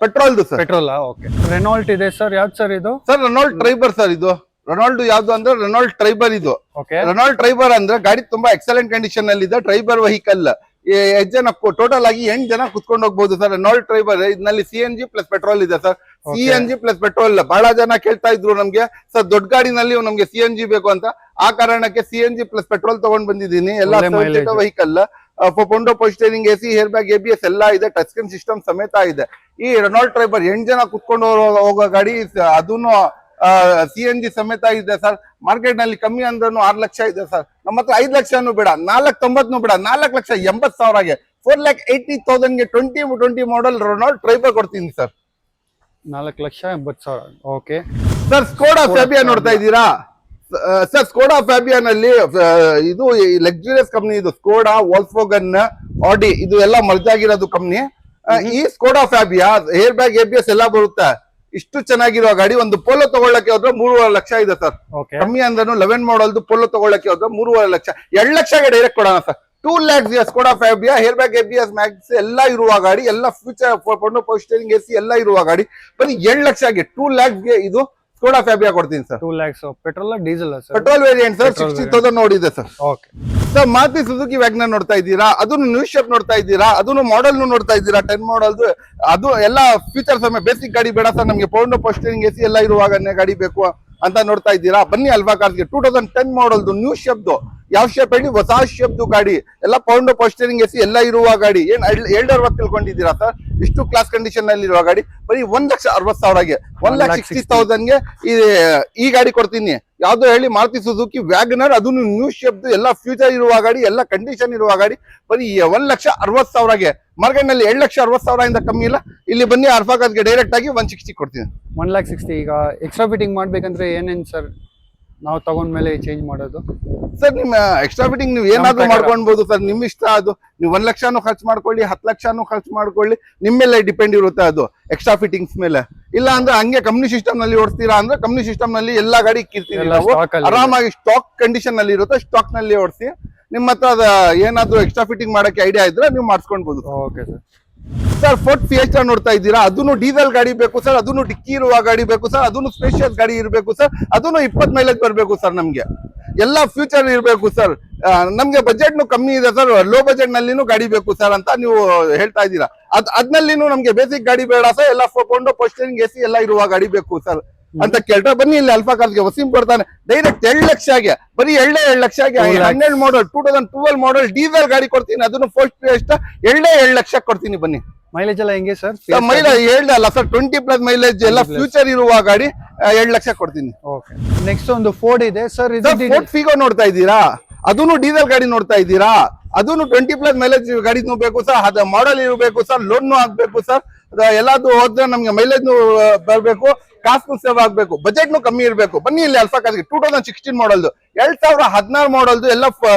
ಪೆಟ್ರೋಲ್ದು ಸರ್. ಪೆಟ್ರೋಲ್. ಓಕೆ. ರೆನಾಲ್ಟ್ ಇದೆ ಸರ್. ಯಾವ್ದು ಸರ್ ಇದು? Sir Renault Triber sir. ಇದು ರೆನಾಲ್ಡ್ ಯಾವ್ದು ಅಂದ್ರೆ ರೆನಾಲ್ಟ್ ಟ್ರೈಬರ್. ಇದು ರೆನಾಲ್ಟ್ ಟ್ರೈಬರ್ ಅಂದ್ರೆ ಗಾಡಿ ತುಂಬಾ ಎಕ್ಸಲೆಂಟ್ ಕಂಡೀಷನ್ ಅಲ್ಲಿ ಇದೆ. Triber vehicle. 8 ಜನ ಟೋಟಲ್ ಆಗಿ 8 ಜನ ಕುತ್ಕೊಂಡು ಹೋಗ್ಬೋದು ಸರ್. ರೆನಾಲ್ಟ್ ಟ್ರೈಬರ್ ಇದರಲ್ಲಿ CNG ಪ್ಲಸ್ ಪೆಟ್ರೋಲ್ ಇದೆ ಸರ್. CNG plus petrol. ಬಹಳ ಜನ ಕೇಳ್ತಾ ಇದ್ರು ನಮ್ಗೆ ಸರ್ ದೊಡ್ಡ ಗಾಡಿನಲ್ಲಿ ನಮ್ಗೆ CNG ಬೇಕು ಅಂತ. ಆ ಕಾರಣಕ್ಕೆ CNG ಪ್ಲಸ್ ಪೆಟ್ರೋಲ್ ತಗೊಂಡ್ ಬಂದಿದ್ದೀನಿ. ಎಲ್ಲ vehicle. Power window power steering AC, hair bag, ABS ಎಲ್ಲ ಇದೆ. ಟಚ್ ಸ್ಕ್ರೀನ್ ಸಿಸ್ಟಮ್ ಸಮೇತ ಇದೆ. ಈ ರೆನಾಲ್ಟ್ ಟ್ರೈಬರ್ 8 ಜನ ಕುತ್ಕೊಂಡು ಹೋಗೋ ಗಾಡಿ. ಅದನ್ನು CNG ಸಮೇತ ಇದೆ ಸರ್. ಮಾರ್ಕೆಟ್ ನಲ್ಲಿ ಕಮ್ಮಿ ಅಂದ್ರೂ 6 ಲಕ್ಷ ಇದೆ ಸರ್. ನಮ್ಮ ಹತ್ರ 5 ಲಕ್ಷನೂ ಬೇಡ, 490 ಬೇಡ, 4,80,000ಗೆ 4,80,000ಗೆ 2020 ಮಾಡಲ್ ರೆನಾಲ್ಟ್ ಟ್ರೈಬರ್ ಕೊಡ್ತೀನಿ sir. 4,80,000. Okay sir, Skoda Fabia ನೋಡ್ತಾ ಇದ್ದೀರಾ ಸರ್? ಸ್ಕೋಡಾ ಫ್ಯಾಬಿಯಾ ನಲ್ಲಿ ಇದು ಲಕ್ಸುರಿಯಸ್ ಕಂಪ್ನಿ, ಇದು ಸ್ಕೋಡಾ, ವಾಲ್ಸ್ವಾಗನ್, ಆಡಿ ಇದು ಎಲ್ಲ ಮರ್ಜ್ ಆಗಿರೋದು ಕಂಪ್ನಿ. ಈ Skoda Fabia air bag, ABS ಎಲ್ಲ ಬರುತ್ತೆ. ಇಷ್ಟು ಚೆನ್ನಾಗಿರೋ ಗಾಡಿ. ಒಂದು ಪೋಲೋ ತಗೊಳ್ಳಕ್ಕೆ ಹೋದ್ರೆ 3.5 ಲಕ್ಷ ಇದೆ ಸರ್. ಓಕೆ ಕಮ್ಮಿ ಅಂದ್ರೂ 11 ಮಾಡಲ್ದು ಪೋಲೋ ತಗೊಳ್ಳಕ್ಕೆ ಹೋದ್ರೆ 3.5 ಲಕ್ಷ. 2 ಲಕ್ಷಗೆ ಡೈರೆಕ್ಟ್ ಕೊಡೋಣ sir. 2 lakhs Skoda Fabia, air bag, ABS, Max ಎಲ್ಲ ಇರುವ ಗಾಡಿ, ಎಲ್ಲ ಫ್ಯೂಚರ್ ಪವರ್ ಸ್ಟೀರಿಂಗ್, AC ಎಲ್ಲ ಇರುವ ಗಾಡಿ. ಬರೀ 2 ಲಕ್ಷಗೆ 2 lakhsಗೆ ಇದು ಸ್ಕೋಡಾ ಫ್ಯಾಬಿಯಾ ಕೊಡ್ತೀನಿ sir. 2 lakhs. Petrol diesel sir? Petrol variant sir. 60,000 ನೋಡಿದೆ sir. Okay sir, Maruti Suzuki WagonR ನೋಡ್ತಾ ಇದ್ದೀರಾ? ಅದನ್ನು ನ್ಯೂ ಶೇಪ್ ನೋಡ್ತಾ ಇದ್ದೀರಾ? ಅದನ್ನು ಮಾಡಲ್ ನೋಡ್ತಾ ಇದ್ದೀರಾ? 10 ಮಾಡಲ್ದು ಅದು ಎಲ್ಲ ಫೀಚರ್ಸ್. ಬೇಸಿಕ್ ಗಾಡಿ ಬೇಡ ಸರ್ ನಮಗೆ, ಪವರ್ ಸ್ಟೀರಿಂಗ್, AC ಎಲ್ಲ ಇರುವಾಗನೇ ಗಾಡಿ ಬೇಕು ಅಂತ ನೋಡ್ತಾ ಇದ್ದೀರಾ? ಬನ್ನಿ ಅಲ್ವಾ ಕಾರ್ಸ್ಗೆ. 2010 ಮಾಡಲ್ದು ನ್ಯೂ ಶೇಪ್ದು. ಯಾವ ಶೇಪ್ ಹೇಳಿ? ಹೊಸ ಶೇಪ್ದು ಗಾಡಿ. ಎಲ್ಲ ಪವರ್ ಸ್ಟೀರಿಂಗ್, AC ಎಲ್ಲ ಇರುವ ಗಾಡಿ. ಏನ್ 260 ತಿಳ್ಕೊಂಡಿದ್ದೀರಾ ಸರ್? ಇಷ್ಟು ಕ್ಲಾಸ್ ಕಂಡೀಷನ್ ನಲ್ಲಿ ಇರುವ ಗಾಡಿ ಬರೀ 1,60,000ಗೆ, 1,60,000ಗೆ ಈ ಗಾಡಿ ಕೊಡ್ತೀನಿ. ಯಾವ್ದು ಹೇಳಿ? ಮಾರುತಿ ಸುಜುಕಿ ವ್ಯಾಗನರ್. ಅದನ್ನು ನ್ಯೂ ಶೇಪ್ದು, ಎಲ್ಲ ಫ್ಯೂಚರ್ ಇರುವ ಗಾಡಿ, ಎಲ್ಲ ಕಂಡೀಷನ್ ಇರುವ ಗಾಡಿ. ಬರೀ 1,60,000ಗೆ. ಮಾರ್ಕೆಟ್ ನಲ್ಲಿ 2,60,000 ಇಂದ ಕಮ್ಮಿ ಇಲ್ಲ. ಇಲ್ಲಿ ಬನ್ನಿ ಅಲ್ಫಾ ಕಾರ್ಸ್ಗೆ ಡೈರೆಕ್ಟ್ ಆಗಿ 160 ಕೊಡ್ತೀನಿ. 1,60,000. ಈಗ ಎಕ್ಸ್ಟ್ರಾ ಫಿಟ್ಟಿಂಗ್ ಮಾಡ್ಬೇಕಂದ್ರೆ ಏನೇನ್ ಸರ್ ನಾವು ತಗೊಂಡ್ಮೇಲೆ ಚೇಂಜ್ ಮಾಡೋದು? ಸರ್, ನಿಮ್ಮ ಎಕ್ಸ್ಟ್ರಾ ಫಿಟ್ಟಿಂಗ್ ನೀವು ಏನಾದ್ರೂ ಮಾಡ್ಕೊಳ್ಬಹುದು ಸರ್, ನಿಮ್ ಇಷ್ಟ. ಅದು ನೀವು 1 ಲಕ್ಷನೂ ಖರ್ಚು ಮಾಡ್ಕೊಳ್ಳಿ, 10 ಲಕ್ಷನೂ ಖರ್ಚು ಮಾಡ್ಕೊಳ್ಳಿ, ನಿಮ್ಮ ಮೇಲೆ ಡಿಪೆಂಡ್ ಇರುತ್ತೆ ಅದು ಎಕ್ಸ್ಟ್ರಾ ಫಿಟ್ಟಿಂಗ್ಸ್ ಮೇಲೆ. ಇಲ್ಲ ಅಂದ್ರೆ ಹಂಗೆ ಕಂಪ್ನಿ ಸಿಸ್ಟಮ್ ನಲ್ಲಿ ಓಡಿಸ್ತೀರಾ ಅಂದ್ರೆ ಕಂಪ್ನಿ ಸಿಸ್ಟಮ್ ನಲ್ಲಿ ಎಲ್ಲಾ ಗಾಡಿ ಇಕ್ಕಿರ್ತೀವಿ ನಾವು. ಆರಾಮಾಗಿ ಸ್ಟಾಕ್ ಕಂಡೀಷನ್ ನಲ್ಲಿ ಇರುತ್ತೆ, ಸ್ಟಾಕ್ ನಲ್ಲಿ ಓಡಿಸಿ. ನಿಮ್ಮ ಹತ್ರ ಏನಾದ್ರು ಎಕ್ಸ್ಟ್ರಾ ಫಿಟ್ಟಿಂಗ್ ಮಾಡಕ್ಕೆ ಐಡಿಯಾ ಇದ್ರೆ ನೀವು ಮಾಡಿಸ್ಕೊಳ್ಬಹುದು. Okay sir. Sir, Ford Fiesta ನೋಡ್ತಾ ಇದ್ದೀರಾ? ಅದನ್ನು ಡೀಸೆಲ್ ಗಾಡಿ ಬೇಕು ಸರ್, ಅದನ್ನು ಡಿಕ್ಕಿ ಇರುವ ಗಾಡಿ ಬೇಕು ಸರ್, ಅದನ್ನು ಸ್ಪೇಷಿಯಸ್ ಗಾಡಿ ಇರಬೇಕು ಸರ್, ಅದನ್ನು 20 ಮೈಲೇಜ್ ಬರಬೇಕು ಸರ್. ನಮ್ಗೆ ಎಲ್ಲ ಫ್ಯೂಚರ್ ಇರಬೇಕು ಸರ್. ನಮ್ಗೆ ಬಜೆಟ್ ಕಮ್ಮಿ ಇದೆ ಸರ್, ಲೋ ಬಜೆಟ್ ನಲ್ಲಿನೂ ಗಾಡಿ ಬೇಕು ಸರ್ ಅಂತ ನೀವು ಹೇಳ್ತಾ ಇದ್ದೀರಾ. ಅದ್ನಲ್ಲಿನೂ ನಮ್ಗೆ ಬೇಸಿಕ್ ಗಾಡಿ ಬೇಡ ಸರ್, ಎಲ್ಲ ಪವರ್ ಸ್ಟೀರಿಂಗ್, AC ಎಲ್ಲ ಇರುವ ಗಾಡಿ ಬೇಕು ಸರ್ ಅಂತ ಕೇಳ್ತಾ ಬನ್ನಿ ಇಲ್ಲಿ ಅಲ್ಫಾ ಕಾರ್ಸ್ಗೆ. ವಸೀಂ ಕೊಡ್ತಾನೆ ಡೈರೆಕ್ಟ್ 2 ಲಕ್ಷಗೆ. ಬರೀ 2 ಲಕ್ಷಗೆ 12 ಮಾಡಲ್ 2012 ಮಾಡಲ್ ಡೀಸೆಲ್ ಗಾಡಿ ಕೊಡ್ತೀನಿ. ಅದನ್ನು ಫೋರ್ಡ್ ಫಿಯೆಸ್ಟಾ 2 ಲಕ್ಷ ಕೊಡ್ತೀನಿ. ಬನ್ನಿ. ಮೈಲೇಜ್ ಎಲ್ಲ ಹೆಂಗೆ ಸರ್? ಮೈಲೇಜ್ ಹೇಳ್ದಲ್ಲ ಸರ್, 20+ ಮೈಲೇಜ್ ಎಲ್ಲ ಫ್ಯೂಚರ್ ಇರುವ ಗಾಡಿ 2 ಲಕ್ಷ ಕೊಡ್ತೀನಿ. ಓಕೆ. ನೆಕ್ಸ್ಟ್ ಒಂದು ಫೋರ್ಡ್ ಇದೆ ಸರ್. ಫೋರ್ಡ್ ಫಿಗೋ ನೋಡ್ತಾ ಇದ್ದೀರಾ? ಅದನ್ನು ಡೀಸೆಲ್ ಗಾಡಿ ನೋಡ್ತಾ ಇದ್ದೀರಾ? ಅದನ್ನು 20+ ಮೈಲೇಜ್ ಗಾಡಿನೂ ಬೇಕು ಸರ್, ಅದ ಮಾಡಲ್ ಇರಬೇಕು ಸರ್, ಲೋನ್ ಆಗ್ಬೇಕು ಸರ್. ಎಲ್ಲಾದ್ರು ಹೋದ್ರೆ ನಮ್ಗೆ ಮೈಲೇಜ್ ಬರ್ಬೇಕು, ಕಾಸು ಸೇವ್ ಆಗ್ಬೇಕು, ಬಜೆಟ್ ಕಮ್ಮಿ ಇರಬೇಕು. ಬನ್ನಿ ಇಲ್ಲಿ ಅಲ್ಫಾ ಕಾರ್ಸ್ಗೆ. 2016 ಮಾಡಲ್ದು, 2016 ಮಾಡಲ್ದು, ಎಲ್ಲ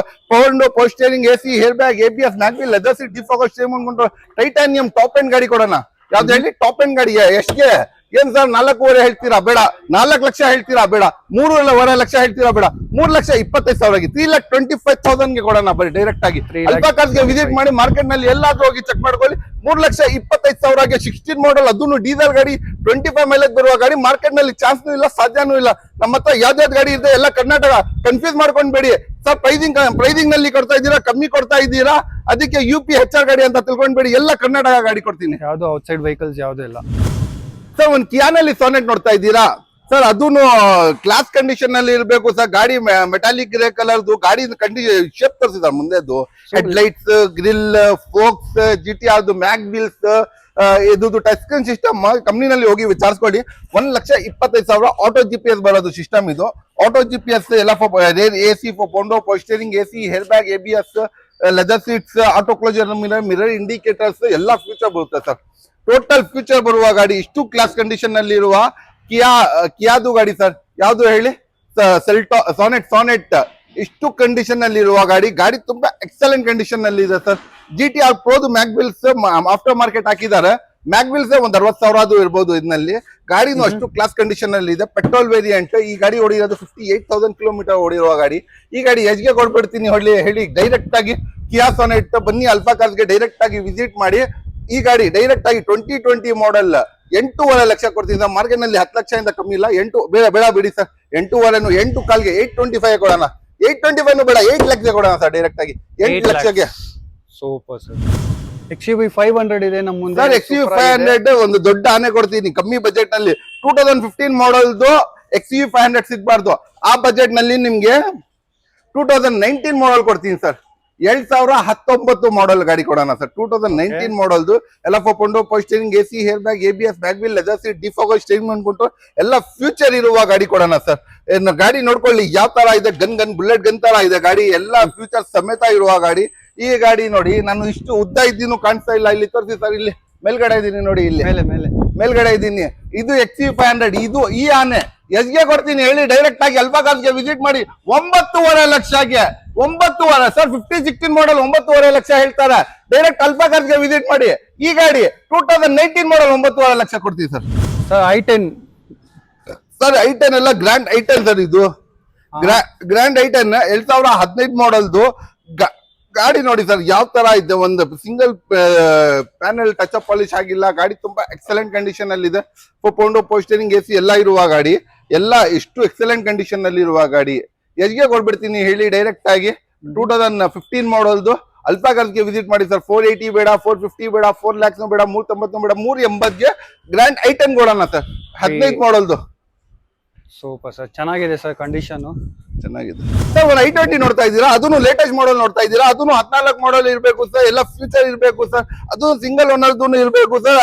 power steering, AC, air bag, ABS, mag wheel, leather seat, defogger, stamen, titanium top end ಗಾಡಿ ಕೊಡೋಣ. ಯಾವ್ದು ಹೇಳಿ? ಟಾಪ್ ಎಂಡ್ ಗಾಡಿ. ಎಷ್ಟ್ಗೆ? ಏನ್ ಸರ್ 4.5 ಹೇಳ್ತೀರಾ? ಬೇಡ. 4 ಲಕ್ಷ ಹೇಳ್ತೀರಾ? ಬೇಡ. 3.5 ಲಕ್ಷ ಹೇಳ್ತೀರಾ? ಬೇಡ. 3,25,000ಗೆ 3,25,000ಗೆ ಕೊಡೋಣ. ಬರೀ ಡೈರೆಕ್ಟ್ ಆಗಿ ಅಲ್ಫಾ ಕಾರ್ಸ್ಗೆ ವಿಸಿಟ್ ಮಾಡಿ, ಮಾರ್ಕೆಟ್ ನಲ್ಲಿ ಎಲ್ಲಾದ್ರೂ ಹೋಗಿ ಚೆಕ್ ಮಾಡ್ಕೊಳ್ಳಿ. 3,25,000ಗೆ 16 ಮಾಡಲ್, ಅದನ್ನು ಡೀಸೆಲ್ ಗಾಡಿ, 25 ಮೈಲೇಜ್ ಬರುವ ಗಾಡಿ. ಮಾರ್ಕೆಟ್ ನಲ್ಲಿ ಚಾನ್ಸ್ನೂ ಇಲ್ಲ, ಸಾಧ್ಯನೂ ಇಲ್ಲ. ನಮ್ಮ ಹತ್ರ ಯಾವ್ದಾವ್ದು ಗಾಡಿ ಇದೆ ಎಲ್ಲ ಕರ್ನಾಟಕ. ಕನ್ಫ್ಯೂಸ್ ಮಾಡ್ಕೊಂಡ್ಬೇಡಿ ಸರ್. ಪ್ರೈಸಿಂಗ್ ನಲ್ಲಿ ಕೊಡ್ತಾ ಇದ್ದೀರಾ, ಕಮ್ಮಿ ಕೊಡ್ತಾ ಇದ್ದೀರಾ, ಅದಕ್ಕೆ UP HR ಗಾಡಿ ಅಂತ ತಿಳ್ಕೊಂಡ್ಬೇಡಿ. ಎಲ್ಲ ಕರ್ನಾಟಕ ಗಾಡಿ ಕೊಡ್ತೀನಿ. ಯಾವ್ದು ಔಟ್ಸೈಡ್ ವೆಹಿಕಲ್ಸ್ ಯಾವ್ದು ಇಲ್ಲ ಸರ್. ಒಂದು ಕಿಯಾನಲ್ಲಿ ಸಾನೆಟ್ ನೋಡ್ತಾ ಇದ್ದೀರಾ ಸರ್? ಅದನ್ನು ಕ್ಲಾಸ್ ಕಂಡೀಷನ್ ನಲ್ಲಿ ಇರಬೇಕು ಸರ್. ಗಾಡಿ ಮೆಟಾಲಿಕ್ ಗ್ರೇ ಕಲರ್ದು ಗಾಡಿ ಶೇಪ್ ತರಿಸಿದ ಮುಂದೆದು. Head lights, grille, fogs, GTR, mag wheels, ಇದು ಟಚ್ ಸ್ಕ್ರೀನ್ ಸಿಸ್ಟಮ್. ಕಂಪ್ನಿನಲ್ಲಿ ಹೋಗಿ ವಿಚಾರಿಸ್ಕೊಳ್ಳಿ. 1,25,000 ಆಟೋ GPS ಬರೋದು ಸಿಸ್ಟಮ್ ಇದು. ಆಟೋ GPS ಎಲ್ಲ AC, power steering, AC, air bag, ABS, leather seats, auto closer, mirror indicators ಎಲ್ಲ ಫ್ಯೂಚರ್ ಬರುತ್ತೆ ಸರ್. ಟೋಟಲ್ ಫ್ಯೂಚರ್ ಬರುವ ಗಾಡಿ. ಇಷ್ಟು ಕ್ಲಾಸ್ ಕಂಡೀಷನ್ ನಲ್ಲಿ ಇರುವ ಕಿಯಾದು ಗಾಡಿ ಸರ್. ಯಾವ್ದು ಹೇಳಿ? ಸಾನೆಟ್. ಇಷ್ಟು ಕಂಡೀಷನ್ ನಲ್ಲಿ ಇರುವ ಗಾಡಿ. ಗಾಡಿ ತುಂಬಾ ಎಕ್ಸಲೆಂಟ್ ಕಂಡೀಷನ್ ನಲ್ಲಿ ಇದೆ ಸರ್. GTR ಪ್ರೋದು ಮ್ಯಾಗ್ವಿಲ್ಸ್ ಆಫ್ಟರ್ ಮಾರ್ಕೆಟ್ ಹಾಕಿದ್ದಾರೆ. ಮ್ಯಾಗ್ವಿಲ್ಸ್ ಒಂದು 60,000 ಇರ್ಬೋದು ಇದರಲ್ಲಿ. ಗಾಡಿನೂ ಅಷ್ಟು ಕ್ಲಾಸ್ ಕಂಡೀಷನ್ ನಲ್ಲಿ ಇದೆ. Petrol variant. ಈ ಗಾಡಿ ಓಡಿರೋದು 58,000 ಕಿಲೋಮೀಟರ್ ಓಡಿರುವ ಗಾಡಿ. ಈ ಗಾಡಿ ಎಜ್ಗೆ ಕೊಡ್ಬಿಡ್ತೀನಿ ಹೇಳಿ ಡೈರೆಕ್ಟ್ ಆಗಿ. ಕಿಯಾ ಸಾನೆಟ್. ಬನ್ನಿ ಅಲ್ಫಾ ಕಾರ್ಸ್ಗೆ ಡೈರೆಕ್ಟ್ ಆಗಿ ವಿಸಿಟ್ ಮಾಡಿ. ಈ ಗಾಡಿ ಡೈರೆಕ್ಟ್ ಆಗಿ 2020 ಮಾಡಲ್ 8.5 ಲಕ್ಷ ಕೊಡ್ತೀನಿ. ಮಾರ್ಕೆಟ್ ನಲ್ಲಿ 10 ಲಕ್ಷ ಇಂದ ಕಮ್ಮಿ ಇಲ್ಲ. ಬೇಡ ಬಿಡಿ ಸರ್. 8.5 8 825 ಕೊಡೋಣ. 825 ಬೇಡ, 8 ಲಕ್ಷ ಕೊಡೋಣ ಸರ್ ಡೈರೆಕ್ಟ್ ಆಗಿ. 8 ಲಕ್ಷಕ್ಕೆ ಸೂಪರ್ ಸರ್. XUV 500 ಇದೆ ನಮ್ಮ ಮುಂದೆ ಸರ್. XUV 500 ಒಂದು ದೊಡ್ಡ ಆನೆ ಕೊಡ್ತೀನಿ ಕಮ್ಮಿ ಬಜೆಟ್ ನಲ್ಲಿ. 2015 ಮಾಡಲ್ದು XUV 500 ಸಿಗ್ಬಾರ್ದು. ಆ ಬಜೆಟ್ ನಲ್ಲಿ ನಿಮ್ಗೆ 2019 ಮಾಡಲ್ ಕೊಡ್ತೀನಿ ಸರ್. 2019 ಮಾಡಲ್ ಗಾಡಿ ಕೊಡೋಣ ಸರ್. 2019 ಮಾಡಲ್ದು ಎಲ್ಲ four power window power steering, AC, air bag, ABS, back wheel, leather seat, defogger steering ಅನ್ಬಿಟ್ಟು ಎಲ್ಲ ಫ್ಯೂಚರ್ ಇರುವ ಗಾಡಿ ಕೊಡೋಣ ಸರ್. ಗಾಡಿ ನೋಡ್ಕೊಳ್ಳಿ ಯಾವ ತರ ಇದೆ, ಬುಲೆಟ್ ಗನ್ ತರ ಇದೆ ಗಾಡಿ, ಎಲ್ಲ ಫ್ಯೂಚರ್ ಸಮೇತ ಇರುವ ಗಾಡಿ. ಈ ಗಾಡಿ ನೋಡಿ, ನಾನು ಇಷ್ಟು ಉದ್ದ ಇದ್ದೀನು ಕಾಣಿಸ್ತಾ ಇಲ್ಲ, ಇಲ್ಲಿ ತೋರಿಸಿ ಸರ್, ಇಲ್ಲಿ ಮೇಲ್ಗಡೆ ಇದ್ದೀನಿ ನೋಡಿ, ಇಲ್ಲಿ ಮೇಲ್ಗಡೆ ಇದ್ದೀನಿ. ಇದು XC500, ಇದು ಈ ಆನೆ ಎಸ್ಗೆ ಕೊಡ್ತೀನಿ ಹೇಳಿ, ಡೈರೆಕ್ಟ್ ಆಗಿ ಅಲ್ಫಾಕಾರ್ಸ್ಗೆ ವಿಸಿಟ್ ಮಾಡಿ. 9.5 ಲಕ್ಷಕ್ಕೆ 9.5 ಸರ್, 15-16 ಮಾಡಲ್ 9.5 ಲಕ್ಷ ಹೇಳ್ತಾರೆ. ಡೈರೆಕ್ಟ್ ಅಲ್ಫಾಕಾರ್ಸ್ಗೆ ವಿಸಿಟ್ ಮಾಡಿ. ಈ ಗಾಡಿ 2019 ಮಾಡಲ್ 9.5 ಲಕ್ಷ ಕೊಡ್ತೀವಿ ಸರ್. i10 ಸರ್ i10 ಎಲ್ಲ ಗ್ರ್ಯಾಂಡ್ i10 ಸರ್. ಇದು ಗ್ರ್ಯಾಂಡ್ i10 2015 ಮಾಡಲ್ದು ಗಾಡಿ ನೋಡಿ ಸರ್ ಯಾವ ತರ ಇದೆ. ಒಂದು single panel touch up polish ಆಗಿಲ್ಲ. ಗಾಡಿ ತುಂಬಾ ಎಕ್ಸಲೆಂಟ್ ಕಂಡೀಷನ್ ಅಲ್ಲಿ ಇದೆ. ಪೌಂಡೋ ಪೋಸ್ಟರಿಂಗ್, ಎಸಿ ಎಲ್ಲ ಇರುವ ಗಾಡಿ, ಎಲ್ಲ ಎಷ್ಟು ಎಕ್ಸಲೆಂಟ್ ಕಂಡೀಷನ್ ಅಲ್ಲಿ ಇರುವ ಗಾಡಿ. ಎಷ್ಗೆ ಕೊಡ್ಬಿಡ್ತೀನಿ ಹೇಳಿ ಡೈರೆಕ್ಟ್ ಆಗಿ. 2015 ಮಾಡಲ್ದು ಅಲ್ಫಾಕಾರ್ಸ್ಗೆ ವಿಸಿಟ್ ಮಾಡಿ ಸರ್. 480 ಬೇಡ, 450 ಬೇಡ, 4 lakhs ಬೇಡ, 390 ಬೇಡ, 380ಗೆ ಗ್ರ್ಯಾಂಡ್ i10 ಕೊಡೋಣ ಸರ್. 15 ಮಾಡಲ್ದು ಸೂಪರ್ ಸರ್, ಚೆನ್ನಾಗಿದೆ ಸರ್ ಕಂಡೀಷನ್, ಚೆನ್ನಾಗಿದೆ ಸರ್. ಒಂದು i20 ನೋಡ್ತಾ ಇದ್ದೀರಾ, ಅದನ್ನು ಲೇಟೆಸ್ಟ್ ಮಾಡಲ್ ನೋಡ್ತಾ ಇದ್ದೀರಾ. ಅದನ್ನು 14 ಮಾಡಲ್ ಇರಬೇಕು ಸರ್, ಎಲ್ಲ ಫ್ಯೂಚರ್ ಇರಬೇಕು ಸರ್. ಅದು ಸಿಂಗಲ್ ಓನರ್ದು ಇರಬೇಕು ಸರ್.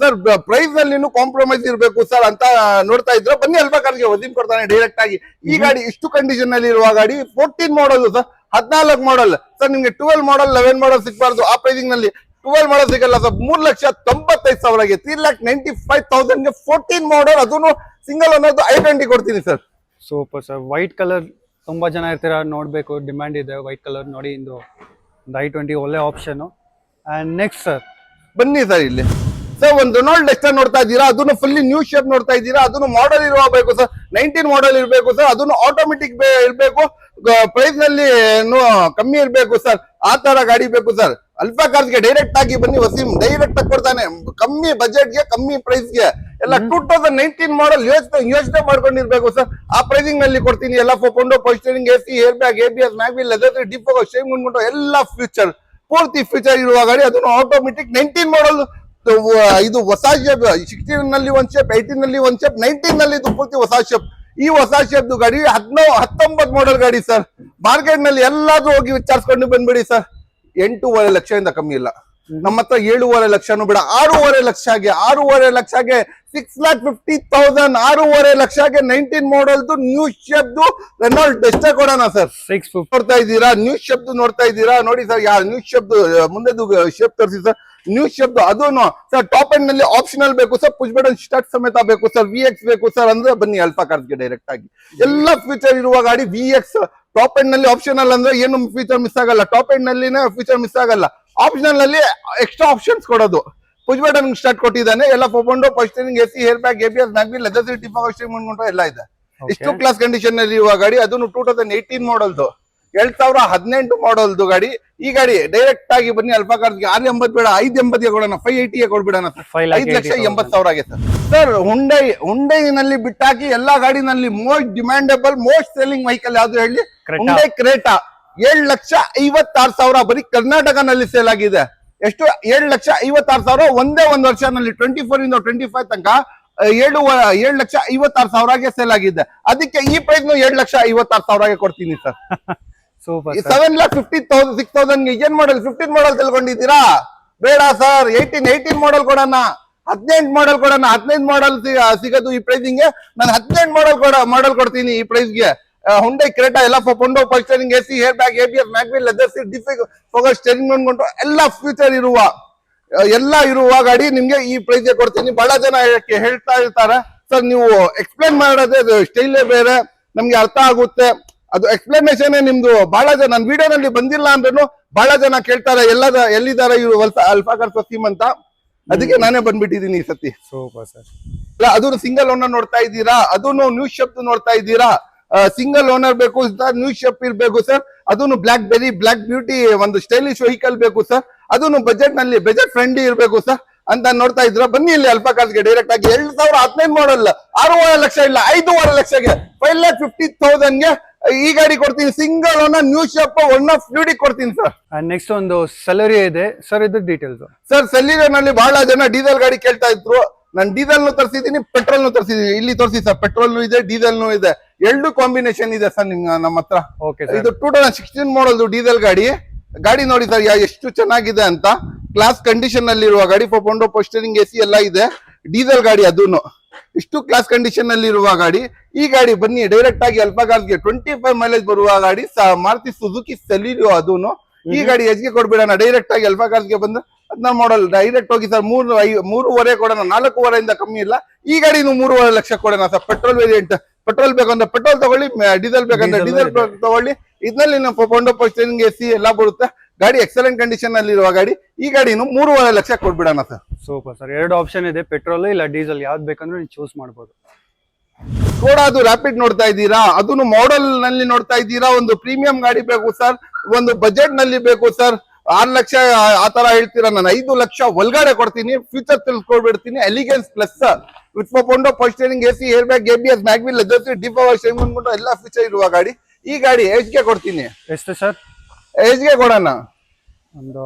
ಸರ್ ಪ್ರೈಸ್ ಅಲ್ಲಿ ಕಾಂಪ್ರಮೈಸ್ ಇರಬೇಕು ಸರ್ ಅಂತ ನೋಡ್ತಾ ಇದ್ರೆ ಬನ್ನಿ, ಅಲ್ಫಾಕಾರ್ಸ್ಗೆ ವಸೀಂ ಕೊಡ್ತಾನೆ ಡೈರೆಕ್ಟ್ ಆಗಿ. ಈ ಗಾಡಿ ಇಷ್ಟು ಕಂಡೀಷನ್ ಅಲ್ಲಿ ಇರುವ ಗಾಡಿ 14 ಮಾಡಲ್ ಸರ್, 14 ಮಾಡಲ್ ಸರ್. ನಿಮ್ಗೆ 12 ಮಾಡಲ್ 11 ಮಾಡಲ್ ಸಿಗಬಾರ್ದು ಆ ಪ್ರೈಸಿಂಗ್ ನಲ್ಲಿ. 12 ಮಾಡಲ್ ಸಿಗಲ್ಲ ಸರ್, 3,95,000ಗೆ 3,95,000ಗೆ 14 ಮಾಡಲ್, ಅದನ್ನು ಸಿಂಗಲ್ ಓನರ್ದು i20 ಕೊಡ್ತೀನಿ sir. Super sir. White colour ತುಂಬಾ ಜನ ಇರ್ತೀರಾ, ನೋಡ್ಬೇಕು, ಡಿಮ್ಯಾಂಡ್ ಇದೆ ವೈಟ್ ಕಲರ್ ನೋಡಿ. ಒಂದು i20 ಒಳ್ಳೆ ಆಪ್ಷನ್. ಅಂಡ್ ನೆಕ್ಸ್ಟ್ ಸರ್ ಬನ್ನಿ ಸರ್, ಇಲ್ಲಿ ಸರ್ ಒಂದು ರೆನಾಲ್ಡ್ ಡಸ್ಟರ್ ನೋಡ್ತಾ ಇದ್ದೀರಾ, ಅದನ್ನು ಫುಲ್ಲಿ ನ್ಯೂ ಶೇಪ್ ನೋಡ್ತಾ ಇದ್ದೀರಾ. ಅದನ್ನು ಮಾಡಲ್ ಇರಬೇಕು ಸರ್, 19 ಮಾಡಲ್ ಇರಬೇಕು ಸರ್. ಅದನ್ನು ಆಟೋಮೆಟಿಕ್ ಇರಬೇಕು, ಪ್ರೈಸ್ ನಲ್ಲಿ ಕಮ್ಮಿ ಇರಬೇಕು ಸರ್. ಆ ತರ ಗಾಡಿ ಬೇಕು ಸರ್. ಅಲ್ಫಾಕಾರ್ಸ್ಗೆ ಡೈರೆಕ್ಟ್ ಆಗಿ ಬನ್ನಿ, ವಸೀಂ ಡೈರೆಕ್ಟ್ ಆಗಿ ಕೊಡ್ತಾನೆ, ಕಮ್ಮಿ ಬಜೆಟ್ಗೆ ಕಮ್ಮಿ ಪ್ರೈಸ್ಗೆ. ಎಲ್ಲ 2019 ಮಾಡಲ್ ಯೋಚನೆ ಮಾಡ್ಕೊಂಡಿರ್ಬೇಕು ಸರ್. ಆ ಪ್ರೈಸಿಂಗ್ ನಲ್ಲಿ ಕೊಡ್ತೀನಿ. ಎಲ್ಲ four power window power steering, AC, air bag, ABS, back wheel, leather seat, defogger steering ಅನ್ಬಿಟ್ಟು ಎಲ್ಲ ಫ್ಯೂಚರ್, ಪೂರ್ತಿ ಫ್ಯೂಚರ್ ಇರುವ ಗಾಡಿ. ಅದನ್ನು ಆಟೋಮೆಟಿಕ್ 19 ಮಾಡಲ್. ಇದು ಹೊಸ ಶೇಪ್, 16 ನಲ್ಲಿ ಒಂದ್ ಶೇಪ್, 18 ನಲ್ಲಿ ಒಂದ್ ಶೇಪ್, 19 ನಲ್ಲಿ ಇದು ಪೂರ್ತಿ ಹೊಸ ಶೇಪ್. ಈ ಹೊಸ ಶೇಪ್ದು ಗಾಡಿ 19 ಮಾಡಲ್ ಗಾಡಿ ಸರ್. ಮಾರ್ಕೆಟ್ ನಲ್ಲಿ ಎಲ್ಲಾದ್ರೂ ಹೋಗಿ ವಿಚಾರಿಸ್ಕೊಂಡು ಬಂದ್ಬಿಡಿ ಸರ್. 8.5 ಲಕ್ಷದಿಂದ ಕಮ್ಮಿ ಇಲ್ಲ ನಮ್ಮ ಹತ್ರ. 7.5 ಲಕ್ಷನೂ ಬೇಡ, 6.5 ಲಕ್ಷಗೆ 6,50,000, 6.5 ಲಕ್ಷಗೆ 19 ಮಾಡಲ್ದು ನ್ಯೂ ಶೇಪ್ದು ರೆನಾಲ್ಡ್ ಡಸ್ಟರ್ ಕೊಡೋಣ ಸರ್. 650 ನೋಡ್ತಾ ಇದ್ದೀರಾ, ನ್ಯೂ ಶೇಪ್ದು ನೋಡ್ತಾ ಇದ್ದೀರಾ ನೋಡಿ ಸರ್. ನ್ಯೂ ಶೇಪ್ದು ಮುಂದೆದು ಶೇಪ್ ತೋರಿಸಿ ಸರ್. ನ್ಯೂ ಶೇಪ್ ಅದನ್ನು ಸರ್. ಟಾಪ್ ಎಂಡ್ ನಲ್ಲಿ ಆಪ್ಷನಲ್ ಬೇಕು ಸರ್, ಪುಷ್ ಬಟನ್ ಸ್ಟಾರ್ಟ್ ಸಮೇತ ಬೇಕು ಸರ್. VX ಬೇಕು ಸರ್ ಅಂದ್ರೆ ಬನ್ನಿ ಅಲ್ಫಾಕಾರ್ಸ್ಗೆ ಡೈರೆಕ್ಟ್ ಆಗಿ. ಎಲ್ಲ ಫ್ಯೂಚರ್ ಇರುವ ಗಾಡಿ VX. ಟಾಪ್ ಎಂಡ್ ನಲ್ಲಿ ಆಪ್ಷನಲ್ ಅಂದ್ರೆ ಏನು ಫೀಚರ್ ಮಿಸ್ ಆಗಲ್ಲ. ಟಾಪ್ ಎಂಡ್ ನಲ್ಲಿ ಫೀಚರ್ ಮಿಸ್ ಆಗಲ್ಲ. ಆಪ್ಷನಲ್ ನಲ್ಲಿ ಎಕ್ಸ್ಟ್ರಾ ಆಪ್ಷನ್ಸ್ ಕೊಡೋದು. ಪುಷ್ ಬಟನ್ ಸ್ಟಾರ್ಟ್ ಕೊಟ್ಟಿದ್ದಾನೆ. ಎಲ್ಲ four power window power steering, AC, air bag, ABS, back wheel, leather seat, defogger steering ಅನ್ಬಿಟ್ಟು ಎಲ್ಲ ಇದೆ. ಇಷ್ಟು ಕ್ಲಾಸ್ ಕಂಡೀಷನ್ ನಲ್ಲಿ ಇರುವ ಗಾಡಿ. ಅದನ್ನು 2018 ಮಾಡಲ್ದು, 2018 ಮಾಡಲ್ದು ಗಾಡಿ. ಈ ಗಾಡಿ ಡೈರೆಕ್ಟ್ ಆಗಿ ಬನ್ನಿ ಅಲ್ಫಾಕಾರ್ಸ್ಗೆ. 680 ಬೇಡ, 580ಗೆ ಕೊಡೋಣ, 580ಗೆ ಕೊಡ್ಬಿಡೋಣ ಸರ್. 5,80,000 ಸರ್. ಸರ್ ಹುಂಡೈ ನಲ್ಲಿ ಬಿಟ್ಟಾಕಿ ಎಲ್ಲಾ ಗಾಡಿನಲ್ಲಿ most demandable, most selling vehicle ಯಾವ್ದು ಹೇಳಿ? Hyundai Creta. 7,56,000 ಬರೀ ಕರ್ನಾಟಕನಲ್ಲಿ ಸೇಲ್ ಆಗಿದೆ. ಎಷ್ಟು? 7,56,000 ಒಂದೇ ಒಂದು ವರ್ಷನಲ್ಲಿ 24 ಇಂದ 25 ತನಕ 7,56,000ಗೆ ಸೇಲ್ ಆಗಿದೆ. ಅದಕ್ಕೆ ಈ ಪ್ರೈಸ್ 7,56,000ಗೆ ಕೊಡ್ತೀನಿ ಸರ್. ಸೂಪರ್. 7,50,000 ಏನ್ ಮಾಡಲ್? 15 ಮಾಡಲ್ ತಿಳ್ಕೊಂಡಿದ್ದೀರಾ? ಬೇಡ ಸರ್, 18 ಮಾಡಲ್ ಕೊಡೋಣ, 18 ಮಾಡಲ್ ಕೊಡೋಣ. 15 ಮಾಡಲ್ ಸಿಗೋದು ಈ ಪ್ರೈಸಿಂಗ್ಗೆ. ನಾನು 18 ಮಾಡಲ್ ಕೊಡ್ತೀನಿ ಈ ಪ್ರೈಸ್ಗೆ. ಹುಂಡೈ ಕ್ರೇಟಾ ಎಲ್ಲ four power window power steering, AC, air bag, ABS, back wheel, leather seat, defogger steering ಅನ್ಕೊಂಡು ಎಲ್ಲ ಫ್ಯೂಚರ್ ಇರುವ ಗಾಡಿ ನಿಮ್ಗೆ ಈ ಪ್ರೈಸ್ಗೆ ಕೊಡ್ತೀನಿ. ಬಹಳ ಜನ ಹೇಳ್ತಾ ಇರ್ತಾರೆ ಸರ್, ನೀವು ಎಕ್ಸ್ಪ್ಲೇನ್ ಮಾಡೋದೇ ಸ್ಟೈಲೇ ಬೇರೆ, ನಮ್ಗೆ ಅರ್ಥ ಆಗುತ್ತೆ. ಅದು ಎಕ್ಸ್ಪ್ಲನೇಷನ್ ನಿಮ್ದು. ಬಹಳ ಜನ ನನ್ನ ವಿಡಿಯೋನಲ್ಲಿ ಬಂದಿಲ್ಲ ಅಂದ್ರೂ ಬಹಳ ಜನ ಕೇಳ್ತಾರೆ, ಎಲ್ಲಿದ್ದಾರೆ ಇವರು ಅಲ್ಫಾಕಾರ್ಸ್ ವಸೀಂ ಅಂತ. ಅದಕ್ಕೆ ನಾನೇ ಬಂದ್ಬಿಟ್ಟಿದ್ದೀನಿ ಈ ಸತಿ. Super sir. ಅದನ್ನು ಸಿಂಗಲ್ ಓನರ್ ನೋಡ್ತಾ ಇದ್ದೀರಾ, ಅದನ್ನು ನ್ಯೂ ಶೇಪ್ ನೋಡ್ತಾ ಇದ್ದೀರಾ. ಸಿಂಗಲ್ ಓನರ್ ಬೇಕು ಸರ್, ನ್ಯೂ ಶೇಪ್ ಇರಬೇಕು ಸರ್. ಅದನ್ನು ಬ್ಲಾಕ್ ಬೆರಿ, ಬ್ಲಾಕ್ ಬ್ಯೂಟಿ ಒಂದು ಸ್ಟೈಲಿಶ್ ವೆಹಿಕಲ್ ಬೇಕು ಸರ್. ಅದನ್ನು ಬಜೆಟ್ ನಲ್ಲಿ ಬಜೆಟ್ ಫ್ರೆಂಡ್ಲಿ ಇರಬೇಕು ಸರ್ ಅಂತ ನೋಡ್ತಾ ಇದ್ರ ಬನ್ನಿ ಇಲ್ಲಿ ಅಲ್ಫಾಕಾರ್ಸ್ಗೆ ಡೈರೆಕ್ಟ್ ಆಗಿ. 2015 ಮಾಡಲ್, 6.5 ಲಕ್ಷ ಇಲ್ಲ, 5.5 ಲಕ್ಷಗೆ 5,50,000ಗೆ ಈ ಗಾಡಿ ಕೊಡ್ತೀನಿ. Single owner new shape, one of beauty ಕೊಡ್ತೀನಿ ಸರ್. ನೆಕ್ಸ್ಟ್ ಒಂದು ಸೆಲೆರಿಯೋ ಇದೆ ಸರ್, ಇದು ಡೀಟೇಲ್ಸ್ ಸರ್. ಸೆಲೆರಿಯೋನಲ್ಲಿ ಬಹಳ ಜನ ಡೀಸೆಲ್ ಗಾಡಿ ಕೇಳ್ತಾ ಇದ್ರು. ನಾನು ಡೀಸೆಲ್ನು ತರಿಸಿದೀನಿ, ಪೆಟ್ರೋಲ್ನು ತರಿಸಿದೀನಿ. ಇಲ್ಲಿ ತೋರಿಸಿ ಸರ್, ಪೆಟ್ರೋಲ್ನು ಇದೆ, ಡೀಸೆಲ್ನು ಇದೆ, ಎರಡು ಕಾಂಬಿನೇಷನ್ ಇದೆ ಸರ್ ನಮ್ಮ ಹತ್ರ. Okay sir. ಇದು 2016 ಮಾಡಲ್ ಡೀಸೆಲ್ ಗಾಡಿ ನೋಡಿ ಸರ್ ಎಷ್ಟು ಚೆನ್ನಾಗಿದೆ ಅಂತ. ಕ್ಲಾಸ್ ಕಂಡೀಷನ್ ಅಲ್ಲಿ ಇರುವ ಗಾಡಿ, ಪೊಂಡೋ ಪೋಸ್ಟರಿಂಗ್ ಎಸಿ ಎಲ್ಲ ಇದೆ. ಡೀಸೆಲ್ ಗಾಡಿ ಅದೂನು ಇಷ್ಟು ಕ್ಲಾಸ್ ಕಂಡೀಷನ್ ಅಲ್ಲಿ ಇರುವ ಗಾಡಿ. ಈ ಗಾಡಿ ಬನ್ನಿ ಡೈರೆಕ್ಟ್ ಆಗಿ ಅಲ್ಫಾ ಕಾರ್ಸ್ಗೆ 25 ಮೈಲೇಜ್ ಬರುವ ಗಾಡಿ, ಮಾರುತಿ ಸುಜುಕಿ ಸೆಲಿರಿಯೋ ಅದೂನು. ಈ ಗಾಡಿ ಎಜ್ಗೆ ಕೊಡ್ಬಿಡೋಣ ಡೈರೆಕ್ಟ್ ಆಗಿ ಅಲ್ಫಾ ಕಾರ್ಸ್ಗೆ ಬಂದು. 16 ಮಾಡಲ್ ಡೈರೆಕ್ಟ್ ಹೋಗಿ ಸರ್ 3.5 ಕೊಡೋಣ, 4.5 ಕಮ್ಮಿ ಇಲ್ಲ. ಈ ಗಾಡಿನೂ 3.5 ಲಕ್ಷ ಕೊಡೋಣ ಸರ್. ಪೆಟ್ರೋಲ್ ವೇರಿಯಂಟ್, ಪೆಟ್ರೋಲ್ ಬೇಕಂದ್ರೆ ಪೆಟ್ರೋಲ್ ತಗೊಳ್ಳಿ, ಡೀಸೆಲ್ ಬೇಕಂದ್ರೆ ಡೀಸೆಲ್ ತಗೊಳ್ಳಿ. ಇದ್ರಲ್ಲಿ ನಮ್ಮ ಪೊಂಡೋ ಪೋಸ್ಟರಿಂಗ್ ಎಸಿ ಎಲ್ಲ ಬರುತ್ತೆ. ಗಾಡಿ ಎಕ್ಸಲೆಂಟ್ ಕಂಡೀಷನ್ ಅಲ್ಲಿ ಇರುವ ಗಾಡಿ. ಈ ಗಾಡಿನೂ 3.5 ಲಕ್ಷ ಕೊಡ್ಬಿಡೋಣ ಸರ್. Super sir. ಎರಡು ಆಪ್ಷನ್ ಇದೆ, ಪೆಟ್ರೋಲ್ ಇಲ್ಲ ಡೀಸೆಲ್, ಯಾವ್ದು ಬೇಕಂದ್ರೆ ನೀವು ಚೂಸ್ ಮಾಡಬಹುದು. ಸ್ಕೋಡಾ ಅದು ರ್ಯಾಪಿಡ್ ನೋಡ್ತಾ ಇದ್ದೀರಾ, ಅದನ್ನು ಮಾಡೆಲ್ ನಲ್ಲಿ ನೋಡ್ತಾ ಇದ್ದೀರಾ. ಒಂದು ಪ್ರೀಮಿಯಂ ಗಾಡಿ ಬೇಕು ಸರ್, ಒಂದು ಬಜೆಟ್ ನಲ್ಲಿ ಬೇಕು ಸರ್. 6 ಲಕ್ಷ ಆತರ ಹೇಳ್ತೀರಾ, ನಾನು 5 ಲಕ್ಷ ಒಳಗಡೆ ಕೊಡ್ತೀನಿ. ಫ್ಯೂಚರ್ ತಿಳ್ಕೊಡ್ಬಿಡ್ತೀನಿ. Elegance plus with power window ಪೋಸ್ಟರಿಂಗ್ AC, air bag, ABS, mag wheel, leather seat, deep power steering ಅನ್ಕೊಂಡು ಎಲ್ಲ ಫೀಚರ್ ಇರುವ ಗಾಡಿ. ಈ ಗಾಡಿ ಏಜ್ಗೆ ಕೊಡ್ತೀನಿ. ಎಷ್ಟು ಸರ್? ಏಜ್ಗೆ ಕೊಡೋಣ ಒಂದು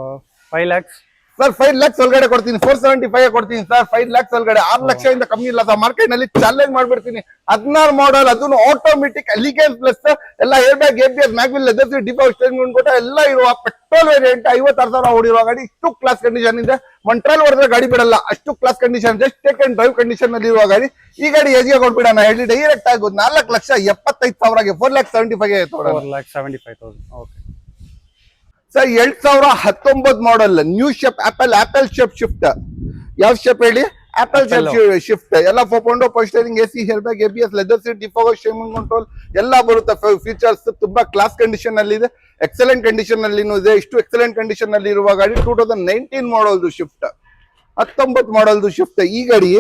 5 lakhs ಸರ್. 5 lakhs ಒಳಗಡೆ ಕೊಡ್ತೀನಿ. 475 ಕೊಡ್ತೀನಿ ಸರ್. 5 lakhs ಒಳಗಡೆ 6 ಲಕ್ಷದಿಂದ ಕಮ್ಮಿ ಇಲ್ಲ ಸರ್. ಮಾರ್ಕೆಟ್ ನಲ್ಲಿ ಚಾಲೆಂಜ್ ಮಾಡ್ಬಿಡ್ತೀನಿ. 16 ಮಾಡಲ್, ಅದನ್ನು ಆಟೋಮೆಟಿಕ್, ಎಲಿಗೆನ್ಸ್ ಪ್ಲಸ್ ಎಲ್ಲ, air bag, ABS, mag wheel, leather seat, deep power steering ಅನ್ಕೊಂಡು ಎಲ್ಲ ಇರುವ ಪೆಟ್ರೋಲ್ ವೇರಿಯಂಟ್ 56,000 ಓಡಿರುವ ಗಾಡಿ. ಇಷ್ಟು ಕ್ಲಾಸ್ ಕಂಡೀಷನ್ ಇದೆ. ಮಂಟ್ರಲ್ ಹೊಡೆದ್ರೆ ಗಾಡಿ ಬಿಡಲ್ಲ, ಅಷ್ಟು class condition, just take and drive condition ಅಲ್ಲಿ ಇರುವ ಗಾಡಿ. ಈ ಗಾಡಿ ಎಜ್ಗೆ ಕೊಡ್ಬಿಡೋಣ ಹೇಳಿ ಡೈರೆಕ್ಟ್ ಆಗಿ 4,75,000ಗೆ, 4,75,000 4,75,000. Okay sir. 2019 model new shape, apple shape Swift. ಯಾವ ಶೇಪ್ ಹೇಳಿ? Apple shape Swift. ಎಲ್ಲ power window ಪೋಸ್ಟರಿಂಗ್ AC, air bag, ABS, leather seat, deep power steering control ಎಲ್ಲ ಬರುತ್ತೆ. ಫೀಚರ್ಸ್ ತುಂಬಾ ಕ್ಲಾಸ್ ಕಂಡೀಷನ್ ಅಲ್ಲಿ ಇದೆ, ಎಕ್ಸಲೆಂಟ್ ಕಂಡೀಷನ್ ಅಲ್ಲಿ ಇದೆ. ಇಷ್ಟು ಎಕ್ಸಲೆಂಟ್ ಕಂಡೀಷನ್ ಅಲ್ಲಿ ಇರುವ ಗಾಡಿ 2019 ಮಾಡಲ್ದು ಶಿಫ್ಟ್, 19 ಮಾಡಲ್ದು ಶಿಫ್ಟ್. ಈ ಗಾಡಿ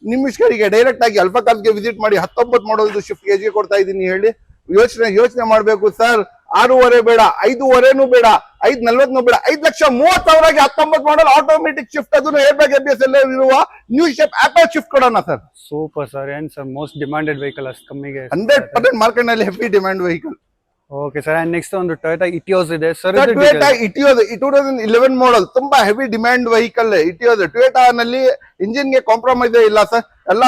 ನಿಮಿಷಗಳಿಗೆ ಡೈರೆಕ್ಟ್ ಆಗಿ ಅಲ್ಫಾ ಕಾರ್ಸ್ಗೆ ವಿಸಿಟ್ ಮಾಡಿ 19 ಮಾಡಲ್ದು ಶಿಫ್ಟ್ ಎಜ್ಗೆ ಕೊಡ್ತಾ ಇದ್ದೀನಿ ಹೇಳಿ. ಯೋಚನೆ ಮಾಡ್ಬೇಕು ಸರ್. 6.5 ಬೇಡ, 5.5 ಬೇಡ, 5.40 ಬೇಡ, 5,30,000ಗೆ 19 ಮಾಡಲ್ ಆಟೋಮೆಟಿಕ್ ಶಿಫ್ಟ್, ಅದನ್ನು ಏರ್ ಬ್ಯಾಗ್, ABS ಎಲ್ಲ ಇರುವ ನ್ಯೂ ಶೇಪ್ ಆಪಲ್ ಶಿಫ್ಟ್ ಕೊಡೋಣ ಸರ್. Super sir. ಏನ್ ಸರ್ ಮೋಸ್ಟ್ ಡಿಮಾಂಡೆಡ್ ವೆಹಿಕಲ್ ಅಷ್ಟು ಕಮ್ಮಿಗೆ? 100% ಮಾರ್ಕೆಟ್ ನಲ್ಲಿ heavy demand vehicle. Okay sir. And next ಒಂದು ಟೊಯೋಟಾ ಇಟಿಯೋಸ್ ಇದೆ ಸರ್. ಟೊಯೋಟಾ ಇಟಿಯೋಸ್ 2011 ಮಾಡಲ್, ತುಂಬಾ heavy demand vehicle Etios. Toyota ನಲ್ಲಿ ಇಂಜಿನ್ ಗೆ ಕಾಂಪ್ರಮೈಸ್ ಇಲ್ಲ ಸರ್. ಎಲ್ಲ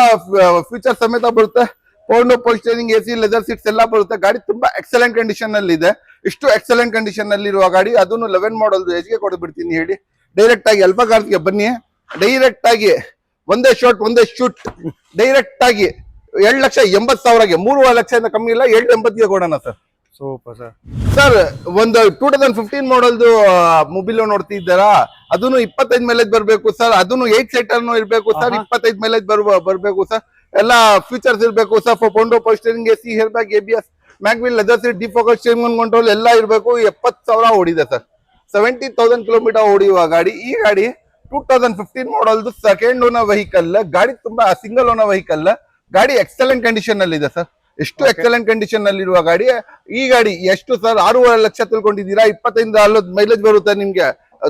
ಫ್ಯೂಚರ್ ಸಮೇತ ಬರುತ್ತೆ. ಪೊಂಡೋ ಪೋಸ್ಟರಿಂಗ್ ಎಸಿ, ಲೆದರ್ ಸೀಟ್ಸ್ ಎಲ್ಲ ಬರುತ್ತೆ. ಗಾಡಿ ತುಂಬಾ ಎಕ್ಸಲೆಂಟ್ ಕಂಡೀಷನ್ ಅಲ್ಲಿ ಇದೆ. ಇಷ್ಟು ಎಕ್ಸಲೆಂಟ್ ಕಂಡೀಷನ್ ಅಲ್ಲಿ ಇರುವ ಗಾಡಿ, ಅದನ್ನು 11 ಮಾಡಲ್ ಎಜ್ಗೆ ಕೊಡ್ಬಿಡ್ತೀನಿ ಹೇಳಿ. ಡೈರೆಕ್ಟ್ ಆಗಿ ಅಲ್ಫಾ ಕಾರ್ಸ್ಗೆ ಬನ್ನಿ. ಡೈರೆಕ್ಟ್ ಆಗಿ ಒಂದೇ ಶೂಟ್ ಡೈರೆಕ್ಟ್ ಆಗಿ 7,80,000ಗೆ, 3.5 ಲಕ್ಷದಿಂದ ಕಮ್ಮಿ ಇಲ್ಲ, 7.80ಗೆ ಕೊಡೋಣ ಸರ್. Super sir. ಸರ್, ಒಂದು 2015 ಮಾಡಲ್ದು ಮೊಬಿಲೋ ನೋಡ್ತಿದ್ದಾರಾ, ಅದನ್ನು 25 ಮೈಲೇಜ್ ಬರ್ಬೇಕು ಸರ್. ಅದನ್ನು 8 ಸೀಟರ್ನು ಇರ್ಬೇಕು ಸರ್. 25 ಮೈಲೇಜ್ ಬರ್ಬೇಕು ಸರ್. ಎಲ್ಲ ಫೀಚರ್ಸ್ ಇರ್ಬೇಕು sir. Power window ಪೋಸ್ಟರಿಂಗ್ AC, air bag, ABS, mag wheel, leather seat, deep power steering control ಎಲ್ಲ ಇರಬೇಕು. 70,000 ಓಡಿದೆ ಸರ್. 70,000 ಕಿಲೋಮೀಟರ್ ಓಡಿಯುವ ಗಾಡಿ. ಈ ಗಾಡಿ 2015 ಮಾಡಲ್ದು ಸೆಕೆಂಡ್ ಓನರ್ ವೆಹಿಕಲ್ ಗಾಡಿ. ತುಂಬಾ ಸಿಂಗಲ್ ಓನರ್ ವೆಹಿಕಲ್ ಗಾಡಿ. ಎಕ್ಸಲೆಂಟ್ ಕಂಡೀಷನ್ ಅಲ್ಲಿ ಇದೆ ಸರ್. ಎಷ್ಟು ಎಕ್ಸಲೆಂಟ್ ಕಂಡೀಷನ್ ಅಲ್ಲಿ ಇರುವ ಗಾಡಿ. ಈ ಗಾಡಿ ಎಷ್ಟು ಸರ್? 6.5 ಲಕ್ಷ ತಿಳ್ಕೊಂಡಿದ್ದೀರಾ. 25-40 ಮೈಲೇಜ್ ಬರುತ್ತೆ ನಿಮ್ಗೆ.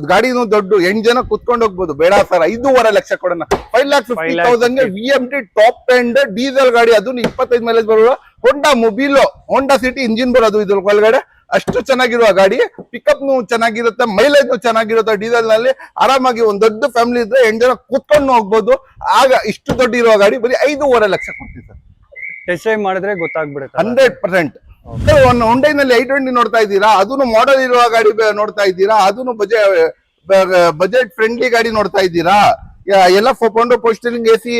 ಗಾಡಿನೂ ದೊಡ್ಡ 8 ಜನ ಕುತ್ಕೊಂಡು ಹೋಗ್ಬೋದು. ಬೇಡ ಸರ್, 5.5 ಲಕ್ಷ ಕೊಡೋಣ. 5,50,000ಗೆ VMT ಟಾಪ್ ಎಂಡ್ ಡೀಸೆಲ್ ಗಾಡಿ, ಅದನ್ನು 25 ಮೈಲೇಜ್ ಬರುವ ಹೋಂಡಾ ಮೊಬಿಲೋ, ಹೋಂಡಾ ಸಿಟಿ ಇಂಜಿನ್ ಬರೋದು ಇದ್ರ ಒಳಗಡೆ. ಅಷ್ಟು ಚೆನ್ನಾಗಿರುವ ಗಾಡಿ. ಪಿಕಪ್ ಚೆನ್ನಾಗಿರುತ್ತೆ, ಮೈಲೇಜ್ ಚೆನ್ನಾಗಿರುತ್ತೆ. ಡೀಸೆಲ್ ನಲ್ಲಿ ಆರಾಮಾಗಿ ಒಂದ್ ದೊಡ್ಡ ಫ್ಯಾಮಿಲಿ ಇದ್ರೆ 8 ಜನ ಕುತ್ಕೊಂಡು ಹೋಗ್ಬೋದು. ಆಗ ಇಷ್ಟು ದೊಡ್ಡ ಇರುವ ಗಾಡಿ ಬರೀ 5.5 ಲಕ್ಷ ಕೊಡ್ತೀವಿ ಸರ್. ಟೆಸ್ಟ್ ಡ್ರೈವ್ ಮಾಡಿದ್ರೆ ಗೊತ್ತಾಗ್ಬಿಡುತ್ತೆ. 100%. ಒಂದು ಹೊಂಡೈನಲ್ಲಿ i20 ನೋಡ್ತಾ ಇದ್ದೀರಾ, ಅದನ್ನು ಮಾಡೆಲ್ ಇರುವ ಗಾಡಿ ನೋಡ್ತಾ ಇದ್ದೀರಾ, ಅದನ್ನು ಬಜೆಟ್ ಫ್ರೆಂಡ್ಲಿ ಗಾಡಿ ನೋಡ್ತಾ ಇದ್ದೀರಾ. ಎಲ್ಲ power window ಪೋಸ್ಟರಿಂಗ್ AC,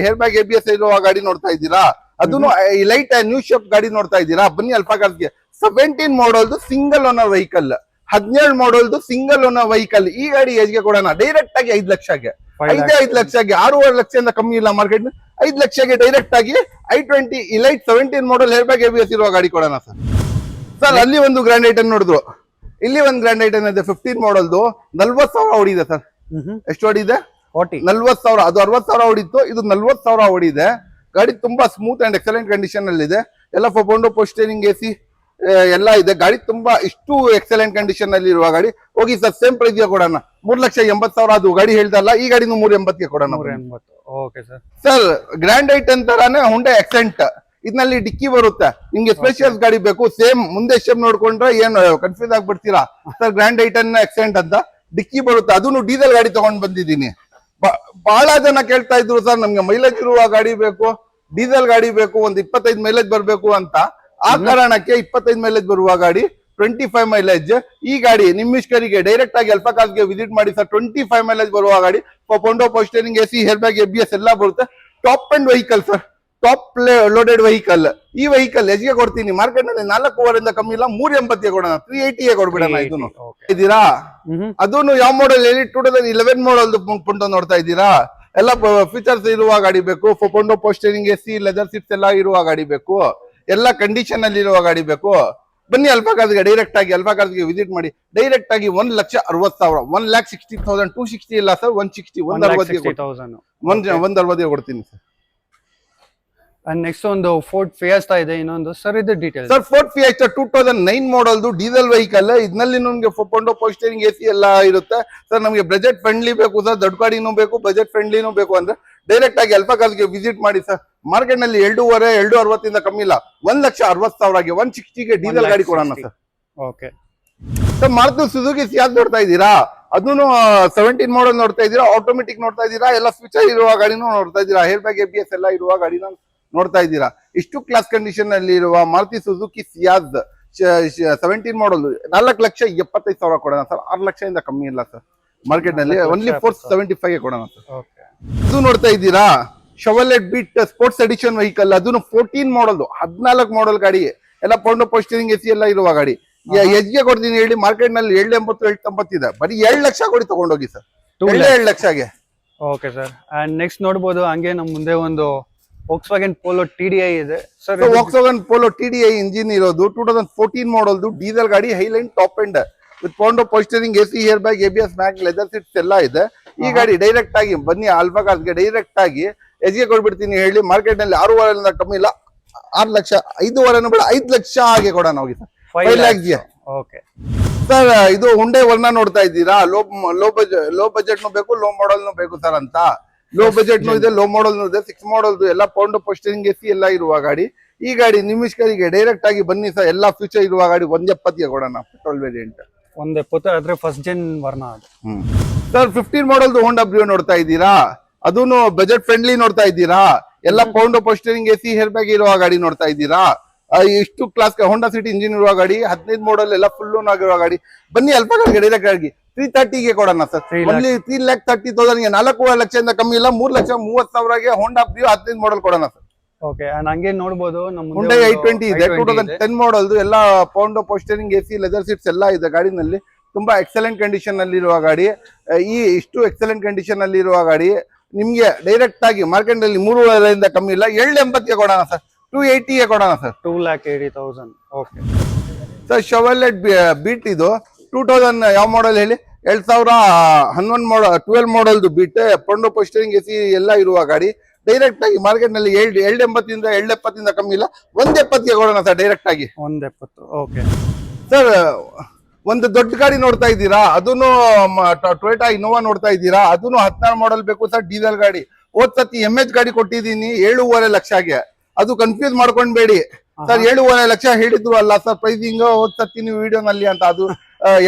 air bag, ABS ಇರುವ ಗಾಡಿ ನೋಡ್ತಾ ಇದ್ದೀರಾ. ಅದನ್ನು ಲೈಟ್ ನ್ಯೂ ಶೇಪ್ ಗಾಡಿ ನೋಡ್ತಾ ಇದ್ದೀರಾ. ಬನ್ನಿ ಅಲ್ಫಾ ಕಾರ್ಸ್ಗೆ. 17 ಮಾಡಲ್ದು ಸಿಂಗಲ್ ಓನರ್ ವೆಹಿಕಲ್, 17 ಮಾಡಲ್ದು ಸಿಂಗಲ್ ಓನರ್ ವೆಹಿಕಲ್. ಈ ಗಾಡಿ ಎಜ್ಗೆ ಕೊಡೋಣ ಡೈರೆಕ್ಟ್ ಆಗಿ 5 ಲಕ್ಷಗೆ, 5 ಲಕ್ಷಗೆ. 6.5 ಲಕ್ಷದಿಂದ ಕಮ್ಮಿ ಇಲ್ಲ ಮಾರ್ಕೆಟ್. 5 ಲಕ್ಷಗೆ ಡೈರೆಕ್ಟ್ ಆಗಿ i20 ಇಲೈಟ್ 17 ಮಾಡಲ್ ಏರ್ ಬ್ಯಾಗ್, ABS ಇರುವ ಗಾಡಿ ಕೊಡೋಣ ಸರ್. ಸರ್, ಅಲ್ಲಿ ಒಂದು ಗ್ರ್ಯಾಂಡ್ ಐಟನ್ ನೋಡಿದ್ರು, ಇಲ್ಲಿ ಒಂದು ಗ್ರ್ಯಾಂಡ್ ಐಟನ್ ಇದೆ. 15 ಮಾಡಲ್ದು 40,000 ಓಡಿದೆ ಸರ್. ಎಷ್ಟು ಓಡಿದೆ? 40,000. ಅದು 60,000 ಓಡಿತ್ತು, ಇದು 40,000 ಓಡಿದೆ. ಗಾಡಿ ತುಂಬಾ ಸ್ಮೂತ್ ಅಂಡ್ ಎಕ್ಸಲೆಂಟ್ ಕಂಡೀಷನ್ ಅಲ್ಲಿ ಇದೆ. ಎಲ್ಲ ಪೊಂಡೋ ಪೋಸ್ಟರಿಂಗ್ ಎಸಿ ಎಲ್ಲ ಇದೆ. ಗಾಡಿ ತುಂಬಾ ಇಷ್ಟು ಎಕ್ಸಲೆಂಟ್ ಕಂಡೀಷನ್ ಅಲ್ಲಿ ಇರುವ ಗಾಡಿ. ಹೋಗಿ ಸರ್, ಸೇಮ್ ಪ್ರೈಸ್ ಗೆ ಕೊಡೋಣ. 3,80,000 ಅದು ಗಾಡಿ ಹೇಳ್ದಲ್ಲ, ಈ ಗಾಡಿನೂ 380ಗೆ ಕೊಡೋಣ. Okay sir. Sir, Grand i ten ತರಾನೇ ಹುಂಡೈ ಎಕ್ಸೆಂಟ್. ಇದ್ನಲ್ಲಿ ಡಿಕ್ಕಿ ಬರುತ್ತೆ. ನಿಮ್ಗೆ ಸ್ಪೇಷಿಯಸ್ ಗಾಡಿ ಬೇಕು, ಸೇಮ್ ಮುಂದೆ ಶೇಪ್ ನೋಡ್ಕೊಂಡ್ರೆ ಏನು ಕನ್ಫ್ಯೂಸ್ ಆಗ್ಬಿಡ್ತೀರಾ ಸರ್. ಗ್ರ್ಯಾಂಡ್ ಐಟನ್ ಎಕ್ಸೆಂಟ್ ಅಂತ ಡಿಕ್ಕಿ ಬರುತ್ತೆ. ಅದನ್ನು ಡೀಸೆಲ್ ಗಾಡಿ ತಗೊಂಡ್ ಬಂದಿದ್ದೀನಿ. ಬಹಳ ಜನ ಕೇಳ್ತಾ ಇದ್ರು ಸರ್ ನಮ್ಗೆ ಮೈಲೇಜ್ ಇರುವ ಗಾಡಿ ಬೇಕು, ಡೀಸೆಲ್ ಗಾಡಿ ಬೇಕು, ಒಂದು 25 ಮೈಲೇಜ್ ಬರ್ಬೇಕು ಅಂತ. ಆ ಕಾರಣಕ್ಕೆ 25 ಮೈಲೇಜ್ ಬರುವ ಗಾಡಿ 25 ಮೈಲೇಜ್ ಈ ಗಾಡಿ ನಿಮ್ಮಿಷ್ಕರಿಗೆ ಡೈರೆಕ್ಟ್ ಆಗಿ ಅಲ್ಫಾ ಕಾರ್ಸ್ಗೆ ವಿಸಿಟ್ ಮಾಡಿ ಸರ್. 25 ಮೈಲೇಜ್ ಬರುವ ಗಾಡಿ, ಪೊಂಡೋ ಪೋಸ್ಟರಿಂಗ್ ಎಸಿ ಹೇರ್ ಬ್ಯಾಗ್ ABS ಎಲ್ಲ ಬರುತ್ತೆ. Top and vehicle sir, top loaded vehicle. ಈ ವೆಹಿಕಲ್ ಎಷ್ಟಿಗೆ ಕೊಡ್ತೀನಿ ಮಾರ್ಕೆಟ್ ನಲ್ಲಿ 4,500 ಕಮ್ಮಿ ಇಲ್ಲ, 380 ಕೊಡೋಣ, 380 ಕೊಡ್ಬಿಡೋಣ. ಇದನ್ನು ಇದ್ದೀರಾ? ಅದನ್ನು ಯಾವ ಮಾಡೆಲ್ ಹೇಳಿ? 2011 ಮಾಡೆಲ್ ಪುಂಟೋ ನೋಡ್ತಾ ಇದ್ದೀರಾ? ಎಲ್ಲ ಫೀಚರ್ಸ್ ಇರುವ ಗಾಡಿ ಬೇಕು. ಪೊಂಡೋ ಪೋಸ್ಟರಿಂಗ್ ಎಸಿ, ಲೆದರ್ ಸೀಟ್ಸ್ ಎಲ್ಲ ಇರುವ ಗಾಡಿ ಬೇಕು, ಎಲ್ಲ ಕಂಡೀಷನ್ ಅಲ್ಲಿ ಇರುವ ಗಾಡಿ ಬೇಕು. ಬನ್ನಿ ಅಲ್ಫಾ ಕಾರ್ಸ್ಗೆ ಡೈರೆಕ್ಟ್ ಆಗಿ ಅಲ್ಫಾ ಕಾರ್ಸ್ಗೆ ವಿಸಿಟ್ ಮಾಡಿ. ಡೈರೆಕ್ಟ್ ಆಗಿ 1,60,000, 1,60,000, 260 ಇಲ್ಲ ಸರ್, 160, 160 ಕೊಡ್ತೀನಿ ಸರ್. ನೆಕ್ಸ್ಟ್ ಒಂದು ಫೋರ್ಡ್ ಫಿಯೆಸ್ಟಾ ಇದೆ ಇನ್ನೊಂದು ಸರ್, ಇದು ಡೀಟೇಲ್ಸ್ ಸರ್. ಫೋರ್ಡ್ ಫಿಯೆಸ್ಟಾ 2009 ಮಾಡೆಲ್ದು ಡೀಸೆಲ್ ವೆಹಿಕಲ್. ಇದರಲ್ಲಿ ನಿಮ್ಗೆ ಪೊಂಡೋ ಪೋಸ್ಟರಿಂಗ್ ಎಸಿ ಎಲ್ಲ ಇರುತ್ತೆ ಸರ್. ನಮಗೆ ಬಜೆಟ್ ಫ್ರೆಂಡ್ಲಿ ಬೇಕು ಸರ್, ದೊಡ್ಡ ಗಾಡಿನೂ ಬೇಕು, ಬಜೆಟ್ ಫ್ರೆಂಡ್ಲಿನೂ ಬೇಕು ಅಂದ್ರೆ ಡೈರೆಕ್ಟ್ ಆಗಿ ಅಲ್ಫಾ ಕಾರ್ಸ್ಗೆ ವಿಸಿಟ್ ಮಾಡಿ ಸರ್. ಮಾರ್ಕೆಟ್ ನಲ್ಲಿ 2.5-2.60 ಕಮ್ಮಿ ಇಲ್ಲ, 1,60,000ಗೆ 160ಗೆ ಡೀಸೆಲ್ ಗಾಡಿ ಕೊಡೋಣ sir. Okay sir, Maruti Suzuki ಸಿಯಾಜ್ ನೋಡ್ತಾ ಇದ್ದೀರಾ? ಅದನ್ನು 17 ಮಾಡೆಲ್ ನೋಡ್ತಾ ಇದ್ದೀರಾ, ಆಟೋಮೆಟಿಕ್ ನೋಡ್ತಾ ಇದ್ದೀರಾ, ಎಲ್ಲ ಫ್ಯೂಚರ್ ಇರುವ ಗಾಡಿನೂ ನೋಡ್ತಾ ಇದ್ದೀರಾ, ಹೇರ್ ಬ್ಯಾಗ್ ABS ಎಲ್ಲ ಇರುವ ಗಾಡಿನ ನೋಡ್ತಾ ಇದ್ದೀರಾ. ಇಷ್ಟು ಕ್ಲಾಸ್ ಕಂಡೀಷನ್ ಅಲ್ಲಿ ಇರುವ ಮಾರುತಿ ಸುಜುಕಿ ಸಿಯಾಜ್ 17 ಮಾಡೆಲ್ 4,75,000 ಕೊಡೋಣ ಸರ್. 6 ಲಕ್ಷದಿಂದ ಕಮ್ಮಿ ಇಲ್ಲ ಸರ್ ಮಾರ್ಕೆಟ್ ನಲ್ಲಿ, ಓನ್ಲಿ 475 ಕೊಡೋಣ ಸರ್. ಇದು ನೋಡ್ತಾ ಇದ್ದೀರಾ Chevrolet Beat sports edition vehicle. ಅದನ್ನು 14 ಮಾಡೆಲ್, 14 ಮಾಡೆಲ್ ಗಾಡಿ, ಎಲ್ಲ ಪೊಂಡೋ ಪೋಸ್ಟರಿಂಗ್ ಎಸಿ ಎಲ್ಲ ಇರುವ ಗಾಡಿ. ಎಜ್ಗೆ ಕೊಡ್ತೀನಿ ಹೇಳಿ ಮಾರ್ಕೆಟ್ ನಲ್ಲಿ 780-790 ಇದೆ, ಬರೀ 2 ಲಕ್ಷ ಕೊಡಿ ತಗೊಂಡೋಗಿ ಸರ್, 2 ಲಕ್ಷಗೆ. Okay sir. ಅಂಡ್ ನೆಕ್ಸ್ಟ್ ನೋಡ್ಬೋದು ಹಂಗೆ ನಮ್ ಮುಂದೆ ಒಂದು Volkswagen Polo TDI ಇದೆ sir. Volkswagen Polo TDI engine ಇರೋದು 2014 ಮಾಡೆಲ್ದು ಡೀಸೆಲ್ ಗಾಡಿ, highline top end with power window ಪೋಸ್ಟರಿಂಗ್ AC, air bag ABS, mag, leather seats ಎಲ್ಲ ಇದೆ. ಈ ಗಾಡಿ ಡೈರೆಕ್ಟ್ ಆಗಿ ಬನ್ನಿ ಅಲ್ಫಾ ಕಾರ್ಸ್ಗೆ ಡೈರೆಕ್ಟ್ ಆಗಿ ಎಜ್ಗೆ ಕೊಡ್ಬಿಡ್ತೀನಿ ಹೇಳಿ ಮಾರ್ಕೆಟ್ ನಲ್ಲಿ 6,500 ಕಮ್ಮಿ ಇಲ್ಲ, 6 ಲಕ್ಷ, 5,500 ಬೇಡ, 5 ಲಕ್ಷ ಹಾಗೆ ಕೊಡೋಣ ಹೋಗಿ ಸರ್, 5 lakhs. ಓಕೆ ಸರ್, ಇದು ಹುಂಡೈ ವರ್ನಾ ನೋಡ್ತಾ ಇದ್ದೀರಾ? ಲೋ ಬಜೆಟ್ ನು ಬೇಕು, ಲೋ ಮಾಡೆಲ್ ನು ಬೇಕು ಸರ್ ಅಂತ. ಲೋ ಬಜೆಟ್ ನು ಇದೆ, ಲೋ ಮಾಡೆಲ್ ನು ಇದೆ, 6 ಮಾಡೆಲ್ ಎಲ್ಲ ಪೌಂಡ್ ಪೋಸ್ಟರಿಂಗ್ ಎಸಿ ಎಲ್ಲ ಇರುವ ಗಾಡಿ. ಈ ಗಾಡಿ ನಿಮಿಷ್ಕರಿಗೆ ಡೈರೆಕ್ಟ್ ಆಗಿ ಬನ್ನಿ ಸರ್, ಎಲ್ಲಾ ಫ್ಯೂಚರ್ ಇರುವ ಗಾಡಿ 170 ಕೊಡೋಣ, ಪೆಟ್ರೋಲ್ ವೇರಿಯಂಟ್ 170 ಆದ್ರೆ ಫಸ್ಟ್ ಜೆನ್ ವರ್ನಾ ಅದು. ಸರ್ 15 ಮಾಡೆಲ್ ಹೋಂಡಾ ಬ್ರಿಯೋ ನೋಡ್ತಾ ಇದ್ದೀರಾ? ಅದನ್ನು ಬಜೆಟ್ ಫ್ರೆಂಡ್ಲಿ ನೋಡ್ತಾ ಇದ್ದೀರಾ? ಎಲ್ಲ pound power steering AC, air bag ಇರುವ ಗಾಡಿ ನೋಡ್ತಾ ಇದ್ದೀರಾ? ಇಷ್ಟು ಕ್ಲಾಸ್ ಹೋಂಡಾ ಸಿಟಿ ಇಂಜಿನ್ ಇರುವ ಗಾಡಿ, 15 ಮಾಡೆಲ್ ಎಲ್ಲ ಫುಲ್ ಆಗಿರುವ ಗಾಡಿ. ಬನ್ನಿ ಅಲ್ಫಾ ಕಾರ್ಸ್ಗೆ ಡೈರೆಕ್ಟ್ ಆಗಿ 330ಗೆ ಕೊಡೋಣ ಸರ್. ಓನ್ಲಿ 3,30,000ಗೆ, 4 ಲಕ್ಷದಿಂದ ಕಮ್ಮಿ ಇಲ್ಲ, 3,30,000ಗೆ ಹೋಂಡಾ ಬ್ರಿಯೋ 15 ಮಾಡೆಲ್ ಕೊಡೋಣ ಸರ್. ಓಕೆ. ಹಂಗೆ ನೋಡ್ಬೋದು ನಮ್ಮ ಹುಂಡೈ i20 ಇದೆ, 2010 ಮಾಡೆಲ್, ಎಲ್ಲ pound power steering AC, leather seats ಎಲ್ಲ ಇದೆ ಗಾಡಿನಲ್ಲಿ. ತುಂಬಾ ಎಕ್ಸಲೆಂಟ್ ಕಂಡೀಷನ್ ಅಲ್ಲಿ ಇರುವ ಗಾಡಿ. ಇಷ್ಟು ಎಕ್ಸಲೆಂಟ್ ಕಂಡೀಷನ್ ಅಲ್ಲಿ ಇರುವ ಗಾಡಿ ನಿಮ್ಗೆ ಡೈರೆಕ್ಟ್ ಆಗಿ ಮಾರ್ಕೆಟ್ ನಲ್ಲಿ 3,500 ಕಮ್ಮಿ ಇಲ್ಲ, 780ಗೆ ಕೊಡೋಣ ಸರ್, 280ಗೆ ಕೊಡೋಣ sir, 2,80,000. Okay sir. Chevrolet Beat ಇದು 2000 ಯಾವ ಮಾಡೆಲ್ ಹೇಳಿ? 2011 ಮಾಡೆಲ್, 12 ಮಾಡೆಲ್ದು ಬೀಟ್, ಪೊಂಡೋ ಪೋಸ್ಟರಿಂಗ್ ಎಸಿ ಎಲ್ಲ ಇರುವ ಗಾಡಿ. ಡೈರೆಕ್ಟ್ ಆಗಿ ಮಾರ್ಕೆಟ್ ನಲ್ಲಿ 780ದಿಂದ 770 ಕಮ್ಮಿ ಇಲ್ಲ, 170ಗೆ ಕೊಡೋಣ ಸರ್ ಡೈರೆಕ್ಟ್ ಆಗಿ, 170. Okay sir. ಒಂದು ದೊಡ್ಡ ಗಾಡಿ ನೋಡ್ತಾ ಇದ್ದೀರಾ? ಅದನ್ನು ಟೊಯೋಟಾ ಇನೋವಾ ನೋಡ್ತಾ ಇದ್ದೀರಾ? ಅದನ್ನು 16 ಮಾಡೆಲ್ ಬೇಕು ಸರ್, ಡೀಸೆಲ್ ಗಾಡಿ. ಹೋದ್ ಸತಿ MH ಗಾಡಿ ಕೊಟ್ಟಿದ್ದೀನಿ 7.5 ಲಕ್ಷಗೆ, ಅದು ಕನ್ಫ್ಯೂಸ್ ಮಾಡ್ಕೊಂಡ್ಬೇಡಿ ಸರ್. 7.5 ಲಕ್ಷ ಹೇಳಿದ್ರು ಅಲ್ಲ ಸರ್ ಪ್ರೈಸಿಂಗ್ ಹೋದ್ ಸತಿ ನೀವು ವಿಡಿಯೋನಲ್ಲಿ ಅಂತ. ಅದು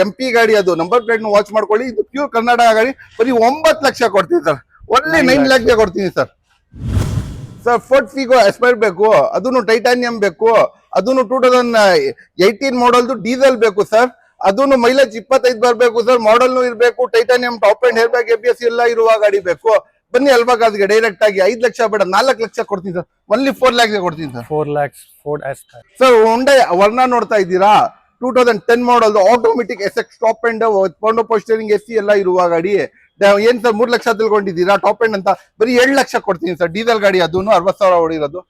MP ಗಾಡಿ, ಅದು ನಂಬರ್ ಪ್ಲೇಟ್ ವಾಚ್ ಮಾಡ್ಕೊಳ್ಳಿ. ಇದು ಪ್ಯೂರ್ ಕರ್ನಾಟಕ ಗಾಡಿ, ಬರೀ 9 ಲಕ್ಷ ಕೊಡ್ತೀನಿ ಸರ್, ಒನ್ಲಿ 9 ಲ್ಯಾಕ್ಗೆ ಕೊಡ್ತೀನಿ ಸರ್. ಸರ್ ಫೋರ್ಡ್ ಫಿಗೋ ಎಸ್ಪೈರ್ ಬೇಕು, ಅದನ್ನು ಟೈಟಾನಿಯಂ ಬೇಕು, ಅದನ್ನು 2018 ಮಾಡೆಲ್ದು ಡೀಸೆಲ್ ಬೇಕು ಸರ್. ಅದನ್ನು ಮೈಲೇಜ್ 25 ಬರಬೇಕು ಸರ್, ಮಾಡೆಲ್ನು ಇರಬೇಕು, titanium top and hair bag ABS ಎಲ್ಲ ಇರುವ ಗಾಡಿ ಬೇಕು. ಬನ್ನಿ ಅಲ್ಫಾ ಕಾರ್ಸ್ಗೆ ಡೈರೆಕ್ಟ್ ಆಗಿ 5 ಲಕ್ಷ ಬೇಡ, 4 ಲಕ್ಷ ಕೊಡ್ತೀನಿ ಸರ್, ಒನ್ಲಿ 4 ಲ್ಯಾಕ್ಗೆ ಕೊಡ್ತೀನಿ sir. 4 lakhs Ford Aspire. Sir Hyundai Verna ನೋಡ್ತಾ ಇದ್ದೀರಾ? 2010 model automatic SX top and power window power steering AC ಎಲ್ಲ ಇರುವ ಗಾಡಿ. ಏನ್ ಸರ್ 3 ಲಕ್ಷ ತಿಳ್ಕೊಂಡಿದ್ದೀರಾ ಟಾಪ್ ಎಂಡ್ ಅಂತ? ಬರೀ 7 ಲಕ್ಷ ಕೊಡ್ತೀನಿ ಸರ್, ಡೀಸೆಲ್ ಗಾಡಿ, ಅದನ್ನು 60,000 ಹೊಡಿರೋದು.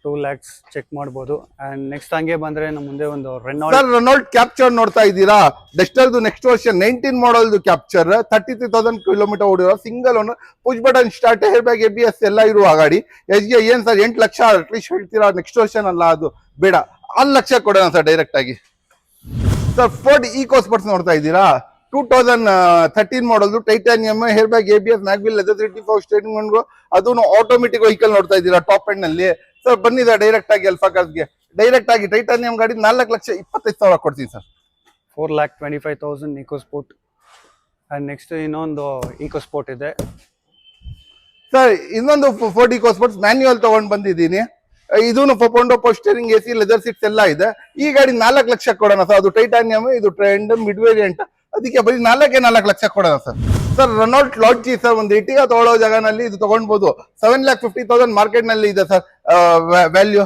2 lakhs ಚೆಕ್ ಮಾಡ್ಬೋದು. ಅಂಡ್ ನೆಕ್ಸ್ಟ್ ಹಂಗೆ ಬಂದ್ರೆ ನಮ್ಮ ಮುಂದೆ ಒಂದು ರೆನಾಲ್ಡ್ ಕ್ಯಾಪ್ಚರ್ ನೋಡ್ತಾ ಇದ್ದೀರಾ? ಡಸ್ಟರ್ದು ನೆಕ್ಸ್ಟ್ ವರ್ಷನ್ 19 ಮಾಡೆಲ್ದು ಕ್ಯಾಪ್ಚರ್, 33,000 ಕಿಲೋಮೀಟರ್ ಓಡಿರೋ, single owner, push button start, hair bag ABS ಎಲ್ಲ ಇರುವ ಗಾಡಿ. ಎಸ್ಗೆ ಏನ್ ಸರ್ 8 ಲಕ್ಷ ಅಟ್ಲೀಸ್ಟ್ ಹೇಳ್ತೀರಾ? ನೆಕ್ಸ್ಟ್ ವರ್ಷನ್ ಅಲ್ಲ, ಅದು ಬೇಡ, 6 ಲಕ್ಷ ಕೊಡೋಣ ಸರ್ ಡೈರೆಕ್ಟ್ ಆಗಿ. ಸರ್ ಫೋರ್ಡ್ ಈಕೋ ಸ್ಪೋರ್ಟ್ಸ್ ನೋಡ್ತಾ ಇದ್ದೀರಾ? 2013 model, Titanium, hair bag ABS, mag wheel, leather seat, steering, ಅದನ್ನು ಆಟೋಮೆಟಿಕ್ ವೆಹಿಕಲ್ ನೋಡ್ತಾ ಇದ್ದೀರಾ ಟಾಪ್ ಎಂಡ್ ನಲ್ಲಿ ಸರ್. ಬನ್ನಿ ಸರ್ ಡೈರೆಕ್ಟ್ ಆಗಿ ಅಲ್ಫಾ ಕಾರ್ಸ್ಗೆ ಡೈರೆಕ್ಟ್ ಆಗಿ ಟೈಟಾನಿಯಂ ಗಾಡಿ 4,25,000 ಕೊಡ್ತೀನಿ ಸರ್. 4,25,000 ಈಕೋ ಸ್ಪೋರ್ಟ್. ಅಂಡ್ ನೆಕ್ಸ್ಟ್ ಇನ್ನೊಂದು ಈಕೋ ಸ್ಪೋರ್ಟ್ ಇದೆ, ಸರ್ ಇನ್ನೊಂದು 4D ಸ್ಪೋರ್ಟ್ಸ್ ಮ್ಯಾನ್ಯುವಲ್ ತಗೊಂಡ್ ಬಂದಿದ್ದೀನಿ. ಇದೂನು ಫೊಪೊಂಡೋ ಪೋಸ್ಟರಿಂಗ್ AC ಲೆದರ್ ಸೀಟ್ಸ್ ಎಲ್ಲ ಇದೆ. ಈ ಗಾಡಿ 4 ಲಕ್ಷ ಕೊಡೋಣ ಸರ್. ಅದು ಟೈಟಾನಿಯಂ, ಇದು ಟ್ರೆಂಡ್ ಮಿಡ್ ವೇರಿಯಂಟ್. ಅದಕ್ಕೆ ಬರೀ 4 ಲಕ್ಷ ಕೊಡೋಣ ಸರ್. ಸರ್ ರನೌಲ್ಟ್ ಲಾಡ್ಜಿ ಸರ್, ಒಂದು ಇಟಿಗ ತಗೊಳ್ಳೋ ಜಾಗನಲ್ಲಿ ಇದು ತಗೊಂಡ್ಬೋದು. 7,50,000 ಮಾರ್ಕೆಟ್ ನಲ್ಲಿ ಇದೆ ಸರ್ ವ್ಯಾಲ್ಯೂ.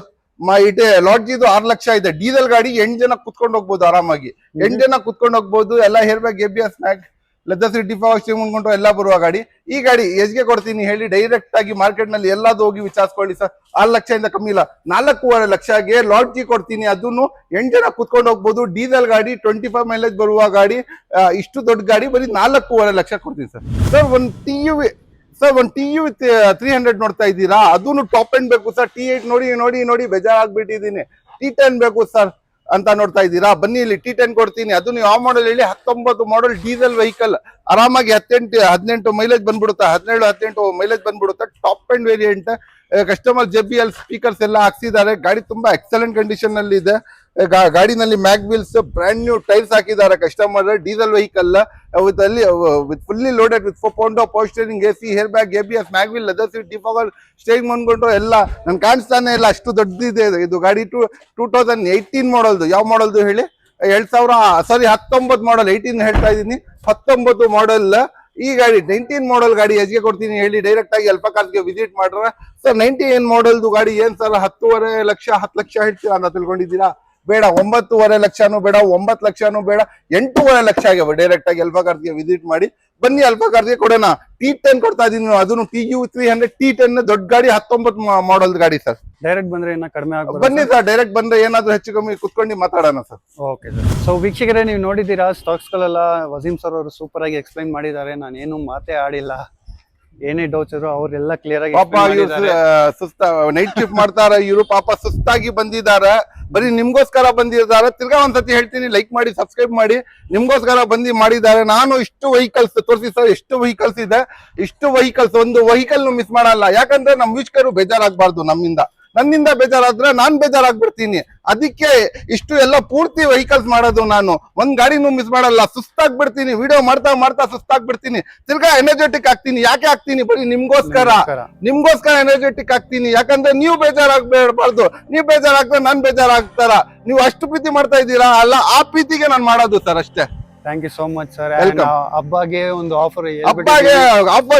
ಲಾಡ್ಜಿದು 6 ಲಕ್ಷ ಇದೆ. ಡೀಸೆಲ್ ಗಾಡಿ 8 ಜನ ಕುತ್ಕೊಂಡು ಹೋಗ್ಬೋದು ಆರಾಮಾಗಿ. 8 ಜನ ಕುತ್ಕೊಂಡು ಹೋಗ್ಬೋದು. ಎಲ್ಲ hair bag, ABS mag, leather seat, ಡಿಫಾಸ್ಟ್ ಮುಂದ್ಕೊಂಡು ಎಲ್ಲ ಬರುವ ಗಾಡಿ. ಈ ಗಾಡಿ ಎಷ್ಗೆ ಕೊಡ್ತೀನಿ ಹೇಳಿ? ಡೈರೆಕ್ಟ್ ಆಗಿ ಮಾರ್ಕೆಟ್ ನಲ್ಲಿ ಎಲ್ಲಾದ್ರು ಹೋಗಿ ವಿಚಾರಿಸ್ಕೊಳ್ಳಿ ಸರ್. 6 ಲಕ್ಷದಿಂದ ಕಮ್ಮಿ ಇಲ್ಲ. 4.5 ಲಕ್ಷಗೆ ಲಾಡ್ಜಿ ಕೊಡ್ತೀನಿ. ಅದನ್ನು 8 ಜನ ಕುತ್ಕೊಂಡು ಹೋಗ್ಬೋದು. ಡೀಸೆಲ್ ಗಾಡಿ, 25 ಮೈಲೇಜ್ ಬರುವ ಗಾಡಿ. ಇಷ್ಟು ದೊಡ್ಡ ಗಾಡಿ ಬರೀ 4.5 ಲಕ್ಷ ಕೊಡ್ತೀನಿ ಸರ್. ಸರ್ ಒಂದು TU 300 ನೋಡ್ತಾ ಇದ್ದೀರಾ? ಅದನ್ನು ಟಾಪ್ ಎಂಡ್ ಬೇಕು ಸರ್. T8 ನೋಡಿ ಬೇಜಾರಾಗ್ಬಿಟ್ಟಿದ್ದೀನಿ. T10 ಬೇಕು ಸರ್ ಅಂತ ನೋಡ್ತಾ ಇದ್ದೀರಾ? ಬನ್ನಿ, ಇಲ್ಲಿ T10 ಕೊಡ್ತೀನಿ. ಅದು ನೀವು ಯಾವ ಮಾಡೆಲ್ ಹೇಳಿ? 19 ಮಾಡೆಲ್ ಡೀಸೆಲ್ ವೆಹಿಕಲ್. ಆರಾಮಾಗಿ 18 ಮೈಲೇಜ್ ಬಂದ್ಬಿಡುತ್ತೆ. 17-18 ಮೈಲೇಜ್ ಬಂದ್ಬಿಡುತ್ತೆ. Top end variant. Customer JBL speakers ಎಲ್ಲ ಹಾಕ್ಸಿದ್ದಾರೆ. ಗಾಡಿ ತುಂಬಾ ಎಕ್ಸಲೆಂಟ್ ಕಂಡೀಷನ್ ನಲ್ಲಿ ಇದೆ. ಗಾಡಿನಲ್ಲಿ mag wheels, brand new tyres ಹಾಕಿದ್ದಾರೆ customer. Diesel vehicle with fully loaded with ಫೊಪೊಂಡೋ ಪೋಸ್ಟರಿಂಗ್, AC, hair bag, ABS, mag wheel, leather seat, defogger, steering ಮುಂದ್ಕೊಂಡು ಎಲ್ಲ ನನ್ ಕಾಣಿಸ್ತಾನೆ ಇಲ್ಲ, ಅಷ್ಟು ದೊಡ್ಡದಿದೆ ಇದು ಗಾಡಿ. 2018 ಮಾಡಲ್ದು. ಯಾವ ಮಾಡಲ್ದು ಹೇಳಿ? 19 ಮಾಡಲ್. 18 ಹೇಳ್ತಾ ಇದೀನಿ. 19 ಮಾಡಲ್ ಈ ಗಾಡಿ. 19 ಮಾಡಲ್ ಗಾಡಿ ಎಷ್ಗೆ ಕೊಡ್ತೀನಿ ಹೇಳಿ? ಡೈರೆಕ್ಟ್ ಆಗಿ ಅಲ್ಫಾ ಕಾರ್ಸ್ಗೆ ವಿಸಿಟ್ ಮಾಡ್ರೆ ಸರ್. 19 ಮಾಡಲ್ದು ಗಾಡಿ ಏನ್ ಸರ್ 10.5 ಲಕ್ಷ, 10 ಲಕ್ಷ ಹೇಳ್ತೀರಾ ಅಂತ ತಿಳ್ಕೊಂಡಿದ್ದೀರಾ? ಬೇಡ. 9.5 ಲಕ್ಷನೂ ಬೇಡ, 9 ಲಕ್ಷನೂ ಬೇಡ, 8.5 ಲಕ್ಷ ಆಗ್ಯಾವ. ಡೈರೆಕ್ಟ್ ಆಗಿ ಅಲ್ಫಾ ಕಾರ್ಸ್ಗೆ ವಿಸಿಟ್ ಮಾಡಿ ಬನ್ನಿ. ಅಲ್ಫಾ ಕಾರ್ಸ್ಗೆ ಕೊಡೋಣ. T10 ಕೊಡ್ತಾ ಇದೀನಿ. ಅದನ್ನು TU 300 T10 ದೊಡ್ಡ ಗಾಡಿ, 19 ಮಾಡಲ್ ಗಾಡಿ ಸರ್. ಡೈರೆಕ್ಟ್ ಬಂದ್ರೆ ಇನ್ನ ಕಡಿಮೆ ಆಗ್ಬೋದು. ಬನ್ನಿ ಸರ್, ಡೈರೆಕ್ಟ್ ಬಂದ್ರೆ ಏನಾದ್ರು ಹೆಚ್ಚು ಕಮ್ಮಿ ಕುತ್ಕೊಂಡು ಮಾತಾಡೋಣ ಸರ್. Okay sir. ಸೊ ವೀಕ್ಷಕರೇ, ನೀವು ನೋಡಿದ್ದೀರಾ ಸ್ಟಾಕ್ಸ್ ಗಳೆಲ್ಲ ವಸೀಂ ಸರ್ ಅವರು ಸೂಪರ್ ಆಗಿ ಎಕ್ಸ್ಪ್ಲೈನ್ ಮಾಡಿದ್ದಾರೆ. ನಾನು ಏನು ಮಾತೇ ಆಡಿಲ್ಲ. ಏನೇ ಡೌಟ್ಸ್ ಇದ್ರು ಅವ್ರೆಲ್ಲ ಕ್ಲಿಯರ್ ಆಗಿ ಪಾಪ ಸುಸ್ತ ನೈಟ್ ಶಿಫ್ಟ್ ಮಾಡ್ತಾರ ಇವರು. ಪಾಪ ಸುಸ್ತಾಗಿ ಬಂದಿದ್ದಾರೆ. ಬರೀ ನಿಮ್ಗೋಸ್ಕರ ಬಂದಿದ್ದಾರೆ. ತಿರ್ಗಾ ಒಂದ್ಸತಿ ಹೇಳ್ತೀನಿ, ಲೈಕ್ ಮಾಡಿ, ಸಬ್ಸ್ಕ್ರೈಬ್ ಮಾಡಿ. ನಿಮ್ಗೋಸ್ಕರ ಮಾಡಿದ್ದಾರೆ. ನಾನು ಇಷ್ಟು ವೆಹಿಕಲ್ಸ್ ತೋರಿಸಿ ಸರ್. ಎಷ್ಟು ವೆಹಿಕಲ್ಸ್ ಇದೆ, ಇಷ್ಟು ವೆಹಿಕಲ್ಸ್. ಒಂದು ವೆಹಿಕಲ್ ಮಿಸ್ ಮಾಡಲ್ಲ. ಯಾಕಂದ್ರೆ ನಮ್ ವೀಕ್ಷಕರು ಬೇಜಾರಾಗಬಾರ್ದು ನನ್ನಿಂದ ಬೇಜಾರಾದ್ರೆ ನಾನ್ ಬೇಜಾರಾಗ್ಬಿಡ್ತೀನಿ. ಅದಕ್ಕೆ ಇಷ್ಟು ಎಲ್ಲ ಪೂರ್ತಿ ವೆಹಿಕಲ್ಸ್ ಮಾಡೋದು. ನಾನು ಒಂದ್ ಗಾಡಿನೂ ಮಿಸ್ ಮಾಡಲ್ಲ. ಸುಸ್ತಾಗ್ಬಿಡ್ತೀನಿ. ವಿಡಿಯೋ ಮಾಡ್ತಾ ಸುಸ್ತಾಗ್ಬಿಡ್ತೀನಿ. ತಿರ್ಗಾ ಎನರ್ಜೆಟಿಕ್ ಆಗ್ತೀನಿ. ಯಾಕೆ ಆಗ್ತೀನಿ? ಬರೀ ನಿಮ್ಗೋಸ್ಕರ ಎನರ್ಜೆಟಿಕ್ ಆಗ್ತೀನಿ. ಯಾಕಂದ್ರೆ ನೀವು ಬೇಜಾರಾಗ್ಬೇಡಬಾರ್ದು. ನೀವು ಬೇಜಾರಾಗ್ತಾರೆ ನಾನ್ ಬೇಜಾರಾಗ್ತಾರ. ನೀವು ಅಷ್ಟು ಪ್ರೀತಿ ಮಾಡ್ತಾ ಇದ್ದೀರಾ ಅಲ್ಲ, ಆ ಪ್ರೀತಿಗೆ ನಾನ್ ಮಾಡೋದು ಸರ್ ಅಷ್ಟೇ. Thank you so much sir. ಹಬ್ಬಗೆ ಒಂದು ಆಫರ್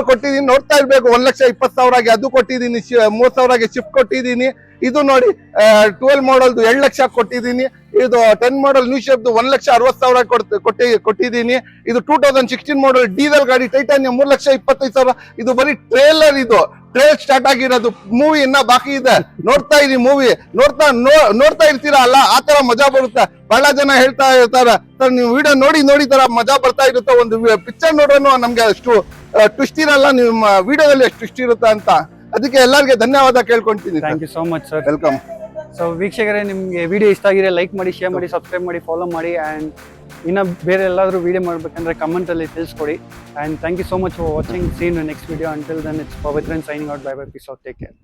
ಕೊಟ್ಟಿದ್ದೀನಿ. ನೋಡ್ತಾ ಇರ್ಬೇಕು. 1,20,000 ಅದು ಕೊಟ್ಟಿದ್ದೀನಿ. 30,000 ಶಿಫ್ಟ್ ಕೊಟ್ಟಿದ್ದೀನಿ. ಇದು ನೋಡಿ 12 ಮಾಡಲ್ದು 2 ಲಕ್ಷ ಕೊಟ್ಟಿದ್ದೀನಿ. ಇದು 10 ಮಾಡಲ್ ನ್ಯೂ ಶೇಪ್ 1,60,000 ಕೊಟ್ಟಿದ್ದೀನಿ. ಇದು 2016 ಮಾಡಲ್ ಡೀಸೆಲ್ ಗಾಡಿ, ಟೈಟಾನಿಯಂ 3,25,000. ಇದು ಬರೀ ಟ್ರೇಲರ್. ಇದು ಟ್ರೇಲ್ ಸ್ಟಾರ್ಟ್ ಆಗಿರೋದು. ಮೂವಿ ಇನ್ನ ಬಾಕಿ ಇದೆ. ನೋಡ್ತಾ ಇದೀನಿ. ಮೂವಿ ನೋಡ್ತಾ ಇರ್ತೀರಾ ಅಲ್ಲ, ಆ ತರ ಮಜಾ ಬರುತ್ತೆ. ಬಹಳ ಜನ ಹೇಳ್ತಾ ಇರ್ತಾರ ಸರ್, ನೀವು ವಿಡಿಯೋ ನೋಡಿ ತರ ಮಜಾ ಬರ್ತಾ ಇರುತ್ತೆ. ಒಂದು ಪಿಕ್ಚರ್ ನೋಡೋನು ನಮ್ಗೆ ಅಷ್ಟು ಟ್ವಿಸ್ಟ್ ಇರಲ್ಲ. ನಿಮ್ಮ ವಿಡಿಯೋದಲ್ಲಿ ಎಷ್ಟು ಟ್ವಿಸ್ಟ್ ಇರುತ್ತೆ ಅಂತ. ಅದಕ್ಕೆ ಎಲ್ಲರಿಗೆ ಧನ್ಯವಾದ ಕೇಳ್ಕೊಂತೀನಿ. Thank you so much sir. Welcome. So ವೀಕ್ಷಕರೇ, ನಿಮ್ಗೆ ವಿಡಿಯೋ ಇಷ್ಟ ಆಗಿದೆ ಲೈಕ್ ಮಾಡಿ, ಶೇರ್ ಮಾಡಿ, ಸಬ್ಸ್ಕ್ರೈಬ್ ಮಾಡಿ, ಫಾಲೋ ಮಾಡಿ. ಆ್ಯಂಡ್ ಇನ್ನು ಬೇರೆ ಎಲ್ಲಾದರೂ ವಿಡಿಯೋ ಮಾಡಬೇಕಂದ್ರೆ ಕಮೆಂಟಲ್ಲಿ ತಿಳಿಸ್ಕೊಡಿ. And thank you so much for watching. See in next video. Until then it's Pavithran signing out. Bye bye. Peace out. Take care.